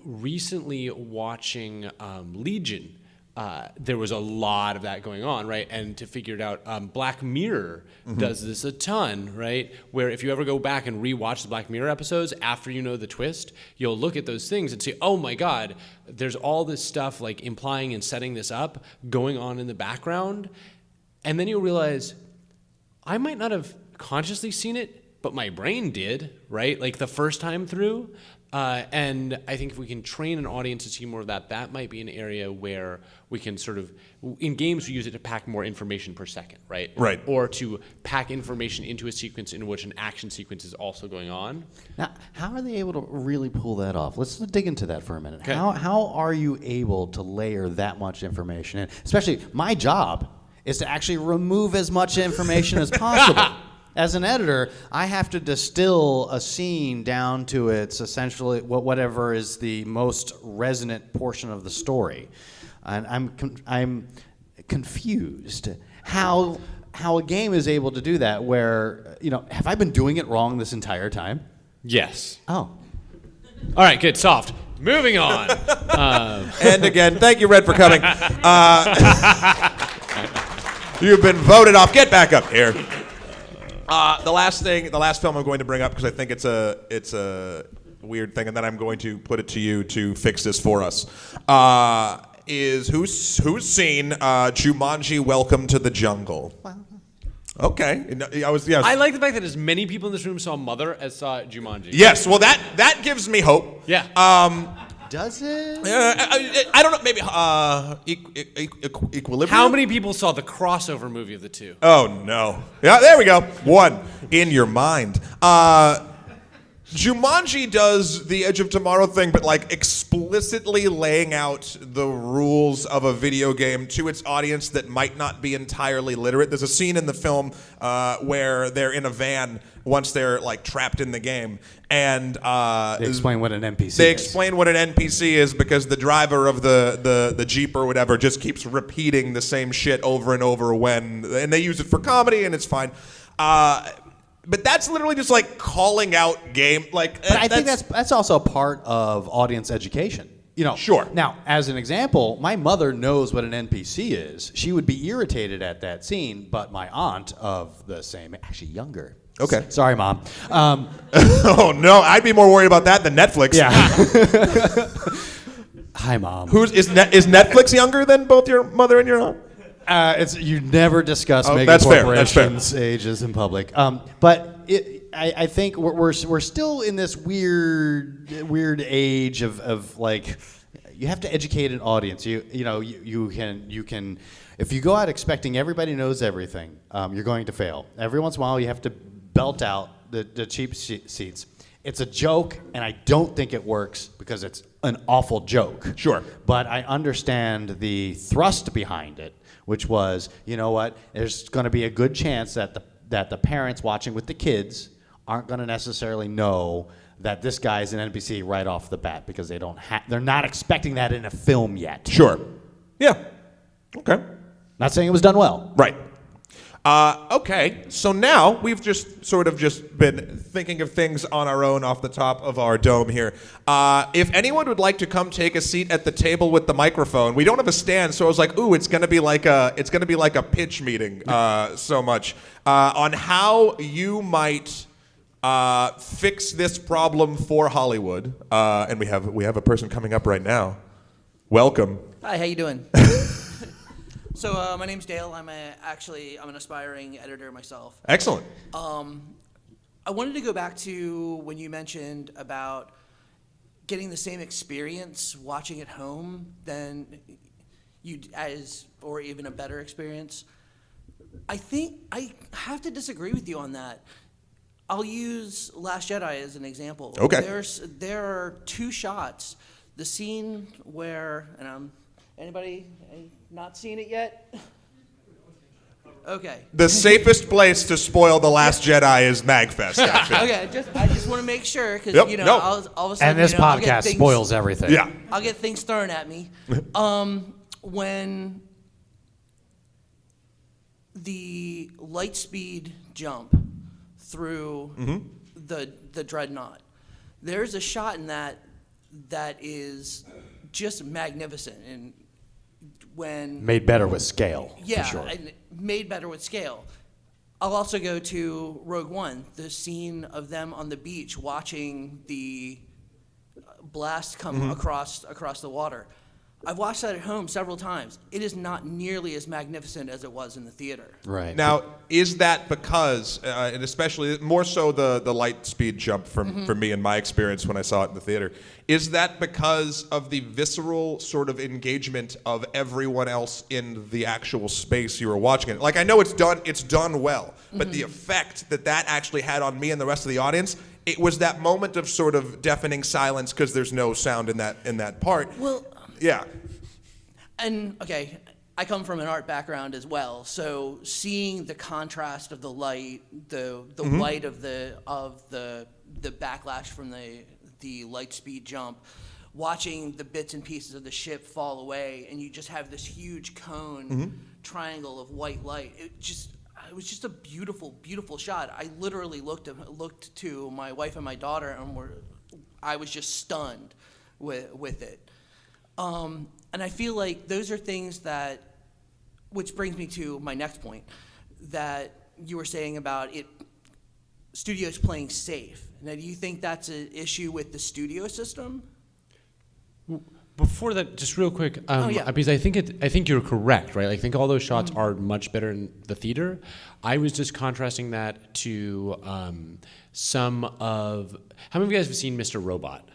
[SPEAKER 3] recently watching Legion, there was a lot of that going on, right? And to figure it out, Black Mirror does this a ton, right? Where if you ever go back and rewatch the Black Mirror episodes after you know the twist, you'll look at those things and say, oh my God, there's all this stuff like implying and setting this up going on in the background. And then you'll realize, I might not have consciously seen it, but my brain did, right? Like the first time through. And I think if we can train an audience to see more of that, that might be an area where we can sort of, in games we use it to pack more information per second, right?
[SPEAKER 1] Right.
[SPEAKER 3] Or to pack information into a sequence in which an action sequence is also going on.
[SPEAKER 5] Now, how are they able to really pull that off? Let's dig into that for a minute.
[SPEAKER 3] Okay.
[SPEAKER 5] How are you able to layer that much information in? Especially, my job is to actually remove as much information as possible. As an editor, I have to distill a scene down to its essentially whatever is the most resonant portion of the story, and I'm confused how a game is able to do that. Where have I been doing it wrong this entire time?
[SPEAKER 3] Yes.
[SPEAKER 5] Oh,
[SPEAKER 3] All right, good, soft. Moving on.
[SPEAKER 2] And again, thank you, Red, for coming. You've been voted off. Get back up here. The last film I'm going to bring up, because I think it's a weird thing, and then I'm going to put it to you to fix this for us. Is who's seen Jumanji: Welcome to the Jungle? Okay,
[SPEAKER 3] I like the fact that as many people in this room saw Mother as saw Jumanji.
[SPEAKER 2] Yes, well that gives me hope.
[SPEAKER 3] Yeah.
[SPEAKER 5] does it?
[SPEAKER 2] I don't know. Maybe Equilibrium.
[SPEAKER 3] How many people saw the crossover movie of the two?
[SPEAKER 2] Oh no! Yeah, there we go. One in your mind. Jumanji does the Edge of Tomorrow thing, but like explicitly laying out the rules of a video game to its audience that might not be entirely literate. There's a scene in the film where they're in a van once they're like trapped in the game, and
[SPEAKER 5] They explain what an NPC is.
[SPEAKER 2] They explain what an NPC is because the driver of the Jeep or whatever just keeps repeating the same shit over and over and they use it for comedy and it's fine. But that's literally just like calling out game. Like,
[SPEAKER 5] but I think that's also a part of audience education.
[SPEAKER 2] Sure.
[SPEAKER 5] Now, as an example, my mother knows what an NPC is. She would be irritated at that scene, but my aunt of the same, actually younger.
[SPEAKER 2] Okay.
[SPEAKER 5] Sorry, Mom.
[SPEAKER 2] Oh no, I'd be more worried about that than Netflix.
[SPEAKER 5] Yeah. Hi, Mom.
[SPEAKER 2] Is Netflix younger than both your mother and your aunt?
[SPEAKER 5] You never discuss mega
[SPEAKER 2] that's fair,
[SPEAKER 5] corporations' ages in public. But I think we're still in this weird age of like, you have to educate an audience. You can if you go out expecting everybody knows everything, you're going to fail. Every once in a while, you have to belt out the cheap seats. It's a joke, and I don't think it works because it's an awful joke.
[SPEAKER 2] Sure.
[SPEAKER 5] But I understand the thrust behind it, which was, you know what, there's going to be a good chance that the parents watching with the kids aren't going to necessarily know that this guy's an NPC right off the bat because they're not expecting that in a film yet.
[SPEAKER 2] Sure. Yeah. Okay.
[SPEAKER 5] Not saying it was done well.
[SPEAKER 2] Right. Okay, so now we've just been thinking of things on our own off the top of our dome here. If anyone would like to come take a seat at the table with the microphone, we don't have a stand, so I was like, ooh, it's gonna be like a pitch meeting, so much on how you might fix this problem for Hollywood. And we have a person coming up right now. Welcome.
[SPEAKER 7] Hi, how you doing? So my name's Dale. I'm an aspiring editor myself.
[SPEAKER 2] Excellent.
[SPEAKER 7] I wanted to go back to when you mentioned about getting the same experience watching at home than or even a better experience. I think I have to disagree with you on that. I'll use Last Jedi as an example.
[SPEAKER 2] Okay.
[SPEAKER 7] There are two shots. The scene where, anybody not seen it yet? Okay.
[SPEAKER 2] The safest place to spoil The Last Jedi is MAGFest, actually.
[SPEAKER 7] Okay, I just want to make sure because all of a sudden,
[SPEAKER 4] And this
[SPEAKER 7] I'll get
[SPEAKER 4] podcast
[SPEAKER 7] things,
[SPEAKER 4] spoils everything.
[SPEAKER 2] Yeah.
[SPEAKER 7] I'll get things thrown at me. When the light speed jump through the dreadnought, there's a shot in that is just magnificent, and when
[SPEAKER 4] Made better with scale,
[SPEAKER 7] yeah,
[SPEAKER 4] for sure.
[SPEAKER 7] and made better with scale. I'll also go to Rogue One, the scene of them on the beach watching the blast come across the water. I've watched that at home several times. It is not nearly as magnificent as it was in the theater.
[SPEAKER 4] Right.
[SPEAKER 2] Now, is that because, and especially more so the light speed jump for me in my experience when I saw it in the theater, is that because of the visceral sort of engagement of everyone else in the actual space you were watching it? Like, I know it's done well, but the effect that actually had on me and the rest of the audience, it was that moment of sort of deafening silence because there's no sound in that part.
[SPEAKER 7] Well,
[SPEAKER 2] yeah.
[SPEAKER 7] and okay, I come from an art background as well, so seeing the contrast of the light, the light of the backlash from the light speed jump, watching the bits and pieces of the ship fall away, and you just have this huge cone triangle of white light. It was just a beautiful, beautiful shot. I literally looked to my wife and my daughter, and I was just stunned with it. And I feel like those are things which brings me to my next point, that you were saying about studios playing safe. Now, do you think that's an issue with the studio system?
[SPEAKER 3] Before that, just real quick,
[SPEAKER 7] yeah.
[SPEAKER 3] because I think you're correct, right? I think all those shots are much better in the theater. I was just contrasting that to some of. How many of you guys have seen Mr. Robot?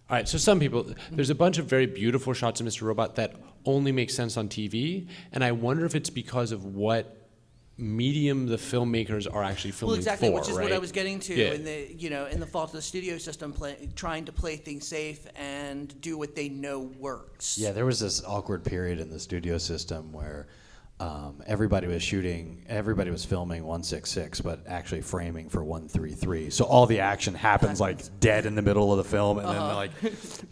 [SPEAKER 3] All right, so some people, there's a bunch of very beautiful shots of Mr. Robot that only make sense on TV, and I wonder if it's because of what medium the filmmakers are actually filming
[SPEAKER 7] exactly,
[SPEAKER 3] for,
[SPEAKER 7] which is
[SPEAKER 3] right?
[SPEAKER 7] what I was getting to
[SPEAKER 3] Yeah.
[SPEAKER 7] in the fault of the studio system, trying to play things safe and do what they know works.
[SPEAKER 4] Yeah, there was this awkward period in the studio system where everybody was filming 166, but actually framing for 133. So all the action happens like dead in the middle of the film, and then like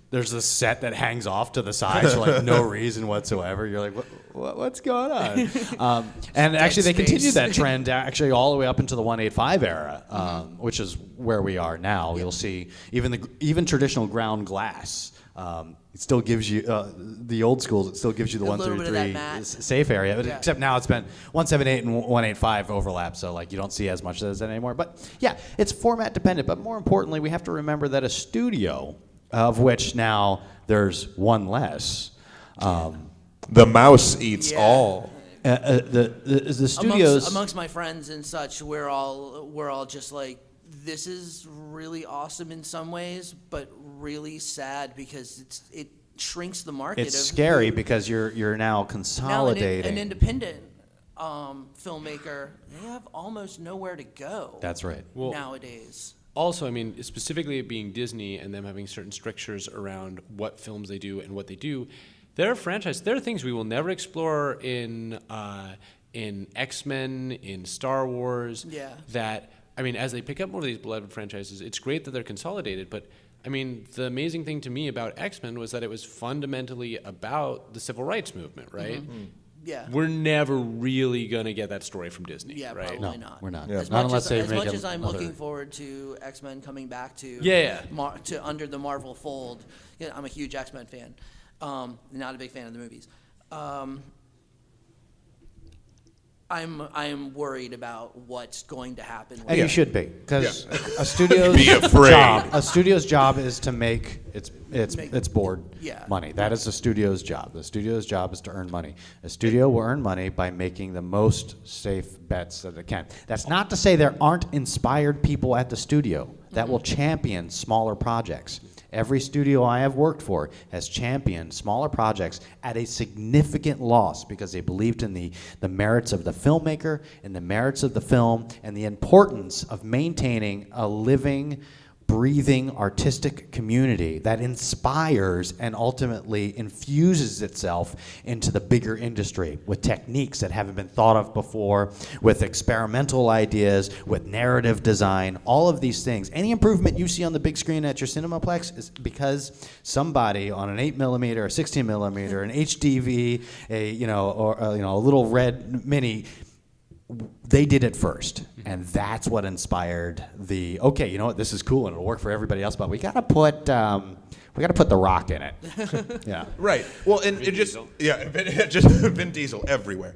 [SPEAKER 4] there's this set that hangs off to the side for like no reason whatsoever. You're like, what's going on? And actually, they continued that trend actually all the way up into the 185 era, which is where we are now. You'll see even traditional ground glass. It still gives you the old schools. It still gives you the 133 safe area, but except now it's been 178 and 185 overlap, so like you don't see as much of that anymore. But yeah, it's format dependent. But more importantly, we have to remember that a studio, of which now there's one less.
[SPEAKER 2] The mouse eats all.
[SPEAKER 4] The studios
[SPEAKER 7] amongst my friends and such, we're all just like, this is really awesome in some ways, but really sad because it shrinks the market.
[SPEAKER 4] It's scary because you're now consolidating.
[SPEAKER 7] Now an independent filmmaker, they have almost nowhere to go.
[SPEAKER 4] That's right.
[SPEAKER 7] Nowadays.
[SPEAKER 3] Also, I mean, specifically it being Disney and them having certain strictures around what films they do and what they do, there are things we will never explore in X-Men, in Star Wars.
[SPEAKER 7] Yeah.
[SPEAKER 3] That, I mean, as they pick up more of these beloved franchises, it's great that they're consolidated, but I mean, the amazing thing to me about X-Men was that it was fundamentally about the civil rights movement, right?
[SPEAKER 7] Mm-hmm. Yeah.
[SPEAKER 3] We're never really going to get that story from Disney,
[SPEAKER 7] Yeah,
[SPEAKER 3] right?
[SPEAKER 7] probably not.
[SPEAKER 4] We're not.
[SPEAKER 7] Yeah. As
[SPEAKER 4] Not
[SPEAKER 7] much
[SPEAKER 4] unless
[SPEAKER 7] as,
[SPEAKER 4] they
[SPEAKER 7] as
[SPEAKER 4] make
[SPEAKER 7] much as I'm
[SPEAKER 4] another-
[SPEAKER 7] looking forward to X-Men coming back to to under the Marvel fold. Yeah, I'm a huge X-Men fan. Not a big fan of the movies. I'm worried about what's going to happen.
[SPEAKER 4] And you should be, because a studio's
[SPEAKER 2] Be afraid.
[SPEAKER 4] a studio's job is to make its board money. That is the studio's job. The studio's job is to earn money. A studio will earn money by making the most safe bets that it can. That's not to say there aren't inspired people at the studio that will champion smaller projects. Every studio I have worked for has championed smaller projects at a significant loss because they believed in the merits of the filmmaker and the merits of the film and the importance of maintaining a living, breathing artistic community that inspires and ultimately infuses itself into the bigger industry with techniques that haven't been thought of before, with experimental ideas, with narrative design, all of these things. Any improvement you see on the big screen at your Cinemaplex is because somebody on an 8mm or 16mm, an HDV, a little red mini, they did it first, and that's what inspired the, okay, you know what, this is cool and it'll work for everybody else, but we gotta put We got to put The Rock in it. Yeah.
[SPEAKER 2] Right. Well, and it just just Vin Diesel everywhere.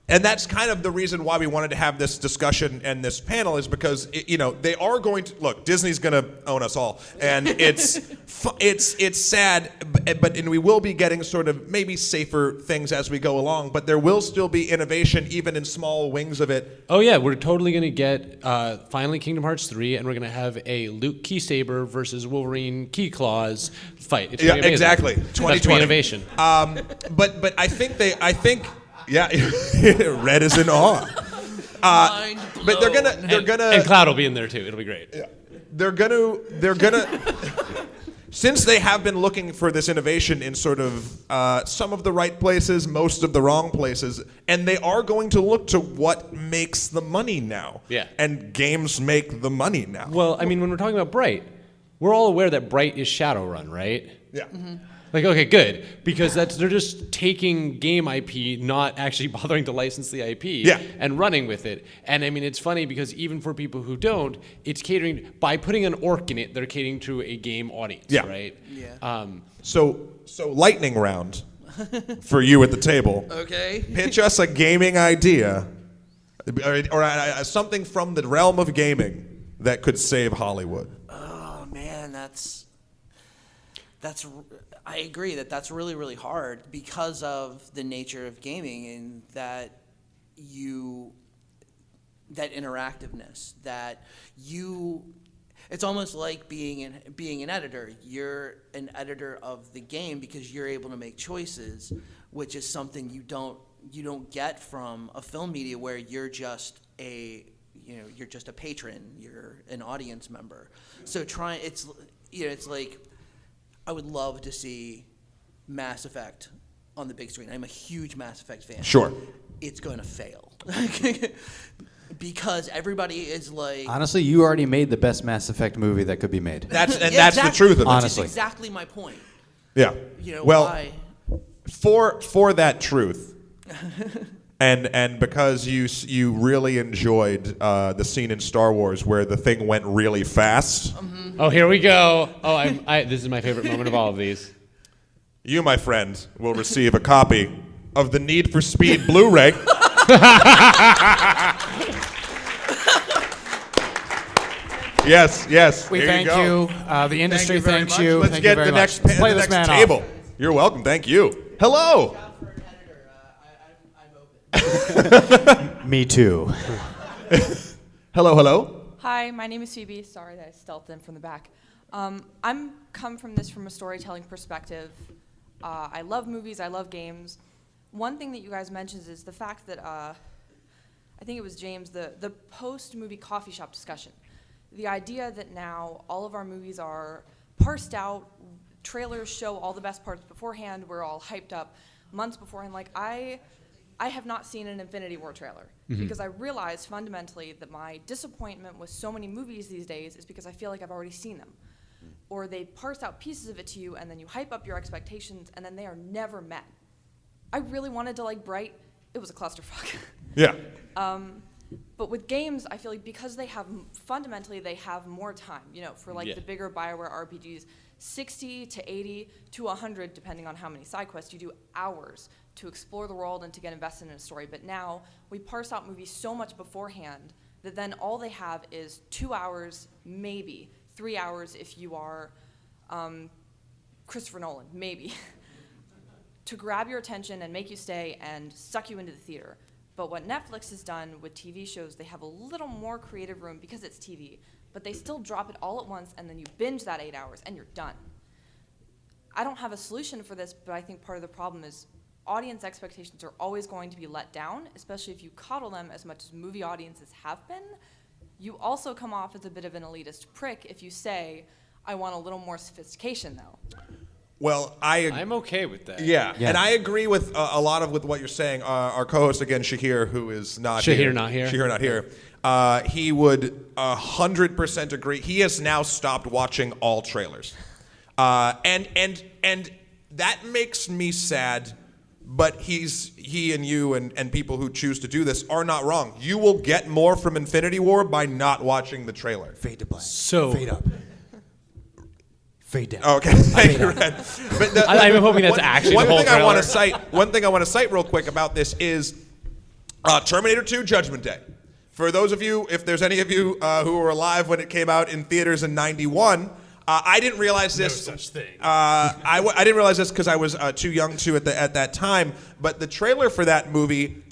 [SPEAKER 2] And that's kind of the reason why we wanted to have this discussion and this panel is because they are going to look. Disney's going to own us all, and it's sad, and we will be getting sort of maybe safer things as we go along. But there will still be innovation, even in small wings of it.
[SPEAKER 3] Oh yeah, we're totally going to get finally Kingdom Hearts 3, and we're going to have a Luke Keysaber versus Wolverine Keyclaws fight. It's gonna be amazing.
[SPEAKER 2] Exactly. 2020
[SPEAKER 3] innovation.
[SPEAKER 2] But I think. Yeah, Red is in awe. But they're gonna
[SPEAKER 3] and Cloud will be in there too. It'll be great.
[SPEAKER 2] Yeah. They're gonna since they have been looking for this innovation in sort of some of the right places, most of the wrong places, and they are going to look to what makes the money now.
[SPEAKER 3] Yeah.
[SPEAKER 2] And games make the money now.
[SPEAKER 3] Well, I mean, when we're talking about Bright, we're all aware that Bright is Shadowrun, right?
[SPEAKER 2] Yeah.
[SPEAKER 7] Mm-hmm.
[SPEAKER 3] Like, okay, good, because they're just taking game IP, not actually bothering to license the IP, and running with it. And I mean, it's funny because even for people who don't, it's catering by putting an orc in it. They're catering to a game audience, right?
[SPEAKER 7] Yeah.
[SPEAKER 2] So lightning round for you at the table.
[SPEAKER 7] Okay.
[SPEAKER 2] Pitch us a gaming idea, or something from the realm of gaming that could save Hollywood.
[SPEAKER 7] Oh man, that's. I agree that's really, really hard because of the nature of gaming and that interactiveness, it's almost like being an editor. You're an editor of the game because you're able to make choices, which is something you don't get from a film media where you're just a patron, you're an audience member. So it's like, I would love to see Mass Effect on the big screen. I'm a huge Mass Effect fan.
[SPEAKER 2] Sure.
[SPEAKER 7] It's going to fail. Because everybody is like...
[SPEAKER 5] Honestly, you already made the best Mass Effect movie that could be made.
[SPEAKER 2] That's the truth of it.
[SPEAKER 5] Honestly.
[SPEAKER 7] That's exactly my point.
[SPEAKER 2] Yeah.
[SPEAKER 7] Why?
[SPEAKER 2] For that truth, and because you really enjoyed the scene in Star Wars where the thing went really fast.
[SPEAKER 3] Oh, here we go. Oh, this is my favorite moment of all of these.
[SPEAKER 2] You, my friend, will receive a copy of the Need for Speed Blu-ray. Yes.
[SPEAKER 4] We
[SPEAKER 2] Here
[SPEAKER 4] thank you. The industry thanks you.
[SPEAKER 2] Let's
[SPEAKER 4] Thank
[SPEAKER 2] get
[SPEAKER 4] you very
[SPEAKER 2] the next
[SPEAKER 4] much. Play
[SPEAKER 2] the
[SPEAKER 4] this
[SPEAKER 2] next
[SPEAKER 4] man
[SPEAKER 2] table.
[SPEAKER 4] off.
[SPEAKER 2] You're welcome. Thank you. Hello.
[SPEAKER 7] I'm open.
[SPEAKER 5] Me too.
[SPEAKER 2] Hello.
[SPEAKER 8] Hi, my name is Phoebe. Sorry that I stealthed in from the back. I'm come from this from a storytelling perspective. I love movies. I love games. One thing that you guys mentioned is the fact that I think it was James, the post-movie coffee shop discussion. The idea that now all of our movies are parsed out, trailers show all the best parts beforehand, we're all hyped up months beforehand. Like, I have not seen an Infinity War trailer because I realized fundamentally that my disappointment with so many movies these days is because I feel like I've already seen them. Or they parse out pieces of it to you and then you hype up your expectations and then they are never met. I really wanted to like Bright. It was a clusterfuck.
[SPEAKER 2] Yeah.
[SPEAKER 8] But with games, I feel like because they have, fundamentally, they have more time, for like the bigger BioWare RPGs, 60 to 80 to 100, depending on how many side quests you do, hours to explore the world and to get invested in a story. But now we parse out movies so much beforehand that then all they have is 2 hours, maybe 3 hours if you are Christopher Nolan, maybe, to grab your attention and make you stay and suck you into the theater. But what Netflix has done with TV shows, they have a little more creative room because it's TV, but they still drop it all at once and then you binge that 8 hours and you're done. I don't have a solution for this, but I think part of the problem is audience expectations are always going to be let down, especially if you coddle them as much as movie audiences have been. You also come off as a bit of an elitist prick if you say, I want a little more sophistication though.
[SPEAKER 2] Well,
[SPEAKER 3] I'm okay with that.
[SPEAKER 2] Yeah, and I agree with a lot of with what you're saying. Our co-host again, Shahir, who is not here. Shahir not here. He would 100% agree. He has now stopped watching all trailers, and that makes me sad but he and you and people who choose to do this are not wrong. You will get more from Infinity War by not watching the trailer.
[SPEAKER 5] Fade to black.
[SPEAKER 3] So
[SPEAKER 5] Fade up. Fade down.
[SPEAKER 2] Okay, thank you, Red. But
[SPEAKER 3] I'm hoping that's actually
[SPEAKER 2] one
[SPEAKER 3] the whole
[SPEAKER 2] thing I want to
[SPEAKER 3] trailer.
[SPEAKER 2] cite. One thing I want to cite real quick about this is Terminator 2: Judgment Day. For those of you, if there's any of you who were alive when it came out in theaters in '91. I didn't realize this.
[SPEAKER 6] No such thing.
[SPEAKER 2] I didn't realize this because I was too young to at that time. But the trailer for that movie,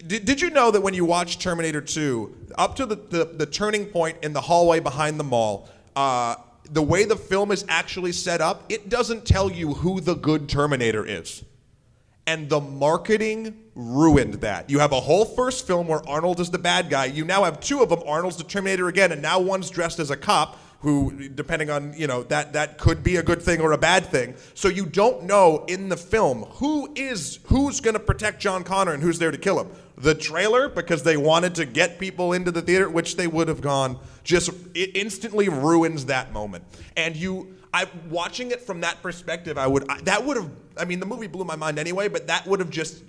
[SPEAKER 2] did you know that when you watch Terminator 2, up to the turning point in the hallway behind the mall, the way the film is actually set up, it doesn't tell you who the good Terminator is. And the marketing ruined that. You have a whole first film where Arnold is the bad guy. You now have two of them. Arnold's the Terminator again, and now one's dressed as a cop, who, depending on, that could be a good thing or a bad thing. So you don't know in the film who's going to protect John Connor and who's there to kill him. The trailer, because they wanted to get people into the theater, which they would have gone, it instantly ruins that moment. And watching it from that perspective, the movie blew my mind anyway, but that would have just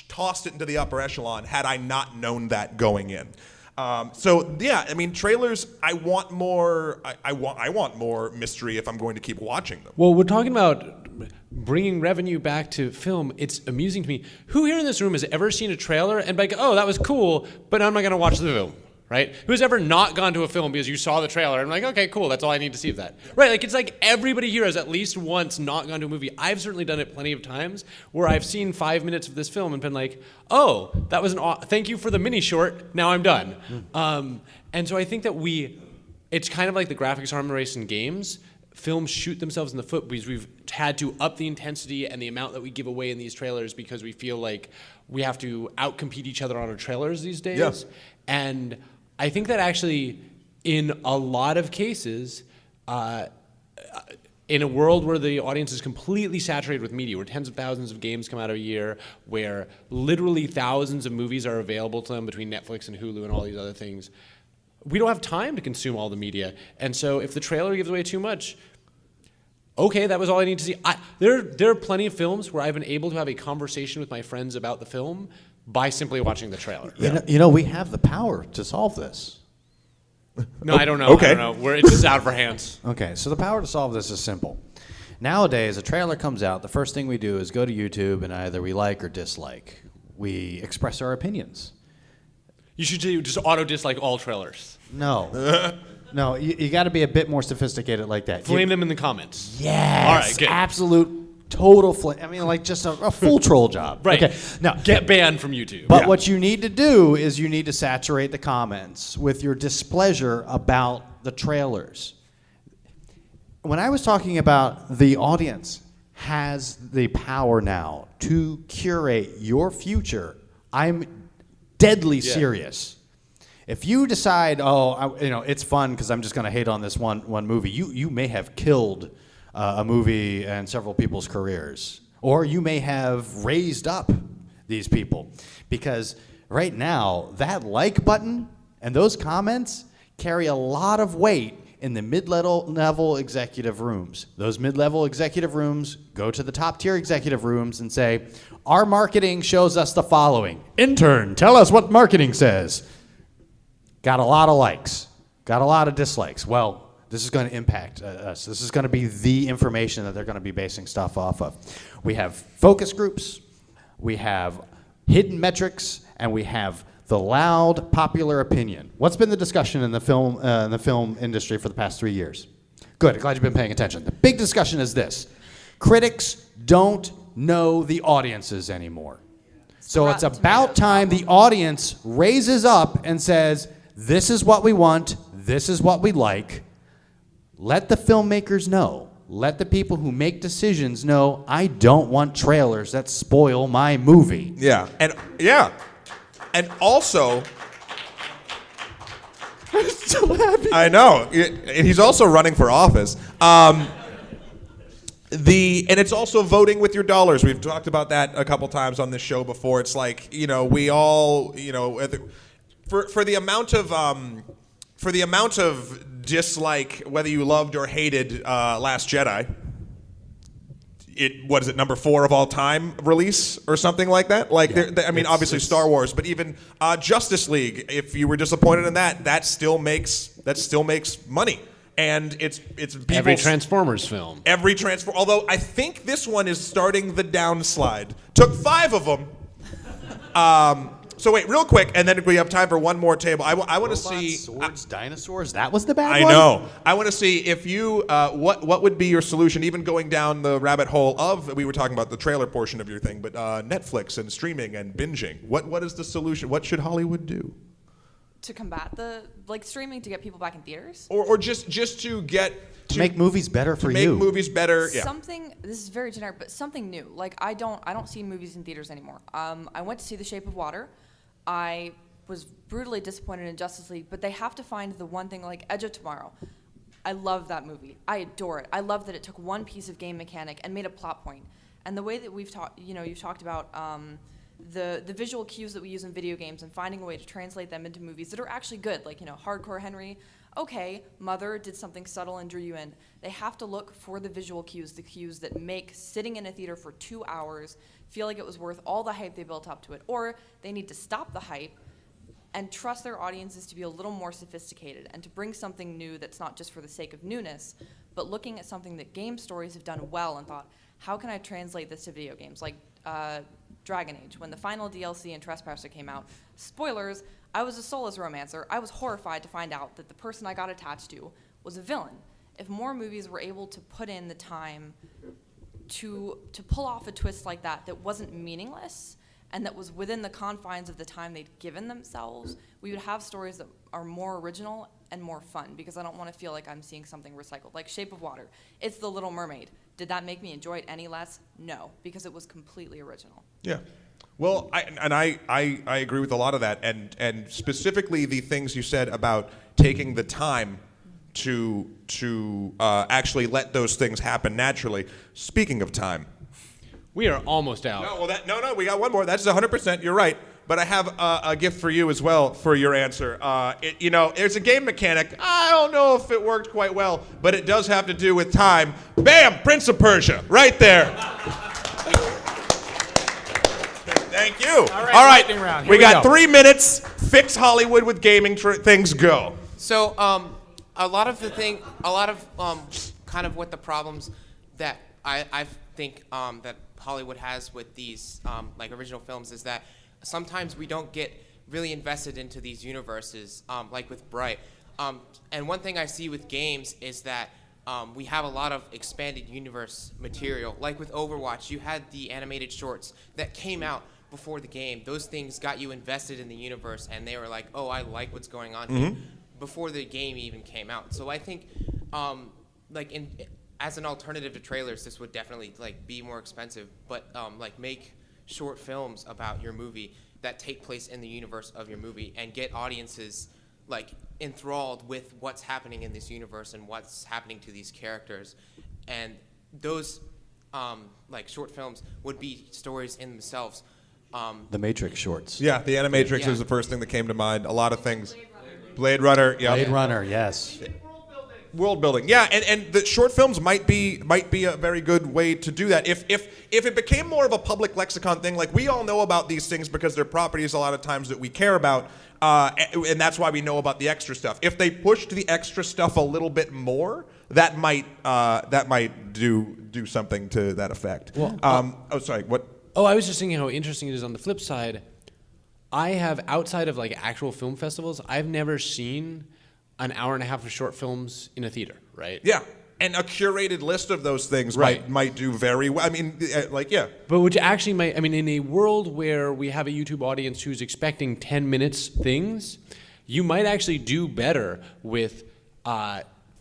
[SPEAKER 2] tossed it into the upper echelon had I not known that going in. Trailers. I want more. I want more mystery if I'm going to keep watching them.
[SPEAKER 3] Well, we're talking about bringing revenue back to film. It's amusing to me. Who here in this room has ever seen a trailer and been like, oh, that was cool, but I'm not going to watch the film? Right? Who's ever not gone to a film because you saw the trailer and like, okay, cool, that's all I need to see of that. Right? Like, it's like everybody here has at least once not gone to a movie. I've certainly done it plenty of times where I've seen 5 minutes of this film and been like, oh, that was thank you for the mini short, now I'm done. And so I think that it's kind of like the graphics arms race in games. Films shoot themselves in the foot because we've had to up the intensity and the amount that we give away in these trailers because we feel like we have to outcompete each other on our trailers these days.
[SPEAKER 2] Yeah.
[SPEAKER 3] And I think that actually, in a lot of cases, in a world where the audience is completely saturated with media, where tens of thousands of games come out a year, where literally thousands of movies are available to them between Netflix and Hulu and all these other things, we don't have time to consume all the media. And so if the trailer gives away too much, okay, that was all I need to see. There are plenty of films where I've been able to have a conversation with my friends about the film by simply watching the trailer.
[SPEAKER 5] We have the power to solve this.
[SPEAKER 3] No, I don't know.
[SPEAKER 2] Okay.
[SPEAKER 3] I don't know. It's just out of our hands.
[SPEAKER 5] Okay, so the power to solve this is simple. Nowadays, a trailer comes out, the first thing we do is go to YouTube and either we like or dislike. We express our opinions.
[SPEAKER 3] You should just auto-dislike all trailers.
[SPEAKER 5] No. No, you got to be a bit more sophisticated like that.
[SPEAKER 3] Flame them in the comments.
[SPEAKER 5] Yes.
[SPEAKER 3] All right, good.
[SPEAKER 5] Absolute, total flame. I mean, like just a full troll job.
[SPEAKER 3] Right.
[SPEAKER 5] Okay. Now,
[SPEAKER 3] Get banned from YouTube.
[SPEAKER 5] but what you need to do is you need to saturate the comments with your displeasure about the trailers. When I was talking about the audience has the power now to curate your future, I'm deadly serious. If you decide, it's fun because I'm just going to hate on this one movie, you may have killed a movie and several people's careers. Or you may have raised up these people. Because right now, that like button and those comments carry a lot of weight in the mid-level executive rooms. Those mid-level executive rooms go to the top-tier executive rooms and say, our marketing shows us the following. Intern, tell us what marketing says. Got a lot of likes. Got a lot of dislikes. Well, this is going to impact us. This is going to be the information that they're going to be basing stuff off of. We have focus groups. We have hidden metrics. And we have the loud popular opinion. What's been the discussion in the film industry for the past 3 years? Good. Glad you've been paying attention. The big discussion is this. Critics don't know the audiences anymore. So it's about time the audience raises up and says, this is what we want, this is what we like. Let the filmmakers know. Let the people who make decisions know, I don't want trailers that spoil my movie.
[SPEAKER 2] Yeah. And also,
[SPEAKER 5] I'm so happy.
[SPEAKER 2] I know. And he's also running for office. And it's also voting with your dollars. We've talked about that a couple times on this show before. It's like, we all, for the amount of dislike, whether you loved or hated Last Jedi, what is it, number 4 of all time release or something like that? Like, I mean, obviously Star Wars, but even Justice League. If you were disappointed in that still makes money, and it's
[SPEAKER 3] Every Transformers film.
[SPEAKER 2] Although I think this one is starting the downslide. Took 5 of them. So wait, real quick, and then we have time for one more table. I want to see
[SPEAKER 4] swords, dinosaurs. That was the bad
[SPEAKER 2] one.
[SPEAKER 4] one.
[SPEAKER 2] I know. I want to see if you what would be your solution, even going down the rabbit hole of, we were talking about the trailer portion of your thing, but Netflix and streaming and binging. What is the solution? What should Hollywood do
[SPEAKER 8] To combat streaming to get people back in theaters?
[SPEAKER 2] or just to get
[SPEAKER 5] to make movies better for
[SPEAKER 2] you? To make movies better. Yeah.
[SPEAKER 8] Something. This is very generic, but something new. Like I don't see movies in theaters anymore. I went to see The Shape of Water. I was brutally disappointed in Justice League, but they have to find the one thing, like Edge of Tomorrow. I love that movie. I adore it. I love that it took one piece of game mechanic and made a plot point. And the way that you've talked about the visual cues that we use in video games and finding a way to translate them into movies that are actually good, like, Hardcore Henry. Okay, Mother did something subtle and drew you in. They have to look for the visual cues, the cues that make sitting in a theater for 2 hours feel like it was worth all the hype they built up to it. Or they need to stop the hype and trust their audiences to be a little more sophisticated and to bring something new that's not just for the sake of newness, but looking at something that game stories have done well and thought, how can I translate this to video games? Like Dragon Age, when the final DLC and Trespasser came out, spoilers, I was a soulless romancer. I was horrified to find out that the person I got attached to was a villain. If more movies were able to put in the time to pull off a twist like that wasn't meaningless and that was within the confines of the time they'd given themselves, we would have stories that are more original and more fun, because I don't want to feel like I'm seeing something recycled. Like Shape of Water, it's The Little Mermaid. Did that make me enjoy it any less? No, because it was completely original.
[SPEAKER 2] Yeah. Well, I agree with a lot of that, and specifically the things you said about taking the time to actually let those things happen naturally. Speaking of time,
[SPEAKER 3] we are almost out.
[SPEAKER 2] No, we got one more. That's 100%. You're right. But I have a gift for you as well for your answer. There's a game mechanic. I don't know if it worked quite well, but it does have to do with time. Bam! Prince of Persia, right there. Thank you. All right. We got 3 minutes. Fix Hollywood with gaming things. Go.
[SPEAKER 9] So, a lot of kind of what the problems that I think that Hollywood has with these original films is that sometimes we don't get really invested into these universes, like with Bright. And one thing I see with games is that we have a lot of expanded universe material. Like with Overwatch, you had the animated shorts that came out before the game. Those things got you invested in the universe, and they were like, oh, I like what's going on here, before the game even came out. So I think, as an alternative to trailers, this would definitely be more expensive, but make short films about your movie that take place in the universe of your movie and get audiences enthralled with what's happening in this universe and what's happening to these characters. And those short films would be stories in themselves.
[SPEAKER 5] The Matrix shorts.
[SPEAKER 2] Yeah, the Animatrix is the first thing that came to mind. A lot of things. Blade Runner. Yeah.
[SPEAKER 5] Blade Runner. Yes.
[SPEAKER 2] World building, yeah, and the short films might be a very good way to do that. If it became more of a public lexicon thing, like we all know about these things because they're properties a lot of times that we care about, and that's why we know about the extra stuff. If they pushed the extra stuff a little bit more, that might do something to that effect.
[SPEAKER 3] Well,
[SPEAKER 2] sorry, what?
[SPEAKER 3] Oh, I was just thinking how interesting it is on the flip side. I have, outside of actual film festivals, I've never seen an hour and a half of short films in a theater, right?
[SPEAKER 2] Yeah, and a curated list of those things might do very well. I mean, yeah.
[SPEAKER 3] But which actually might, in a world where we have a YouTube audience who's expecting 10 minutes things, you might actually do better with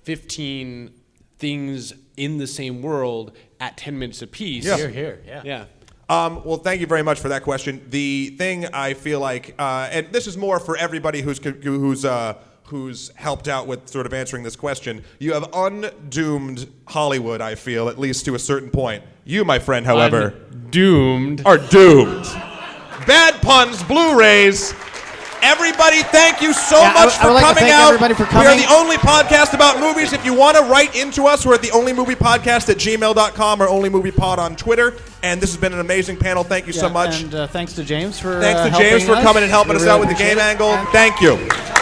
[SPEAKER 3] 15 things in the same world at 10 minutes apiece.
[SPEAKER 2] Yeah.
[SPEAKER 4] Here.
[SPEAKER 3] Yeah.
[SPEAKER 2] Well, thank you very much for that question. The thing I feel like, and this is more for everybody who's helped out with sort of answering this question. You have undoomed Hollywood, I feel, at least to a certain point. You, my friend, however,
[SPEAKER 3] doomed.
[SPEAKER 2] Are doomed. Bad puns, Blu-rays. Everybody, thank you so
[SPEAKER 5] Yeah,
[SPEAKER 2] much
[SPEAKER 5] I would
[SPEAKER 2] for
[SPEAKER 5] like to
[SPEAKER 2] coming
[SPEAKER 5] thank
[SPEAKER 2] out.
[SPEAKER 5] everybody for
[SPEAKER 2] We are
[SPEAKER 5] coming.
[SPEAKER 2] the only podcast about movies. If you want to write into us, we're at the onlymoviepodcast@gmail.com or onlymoviepod on Twitter. And this has been an amazing panel. Thank you so much.
[SPEAKER 4] And thanks to James for
[SPEAKER 2] Thanks to
[SPEAKER 4] helping
[SPEAKER 2] James for
[SPEAKER 4] us.
[SPEAKER 2] coming and helping
[SPEAKER 4] We
[SPEAKER 2] us
[SPEAKER 4] really
[SPEAKER 2] out with the
[SPEAKER 4] appreciate
[SPEAKER 2] game
[SPEAKER 4] it.
[SPEAKER 2] angle. Thank you.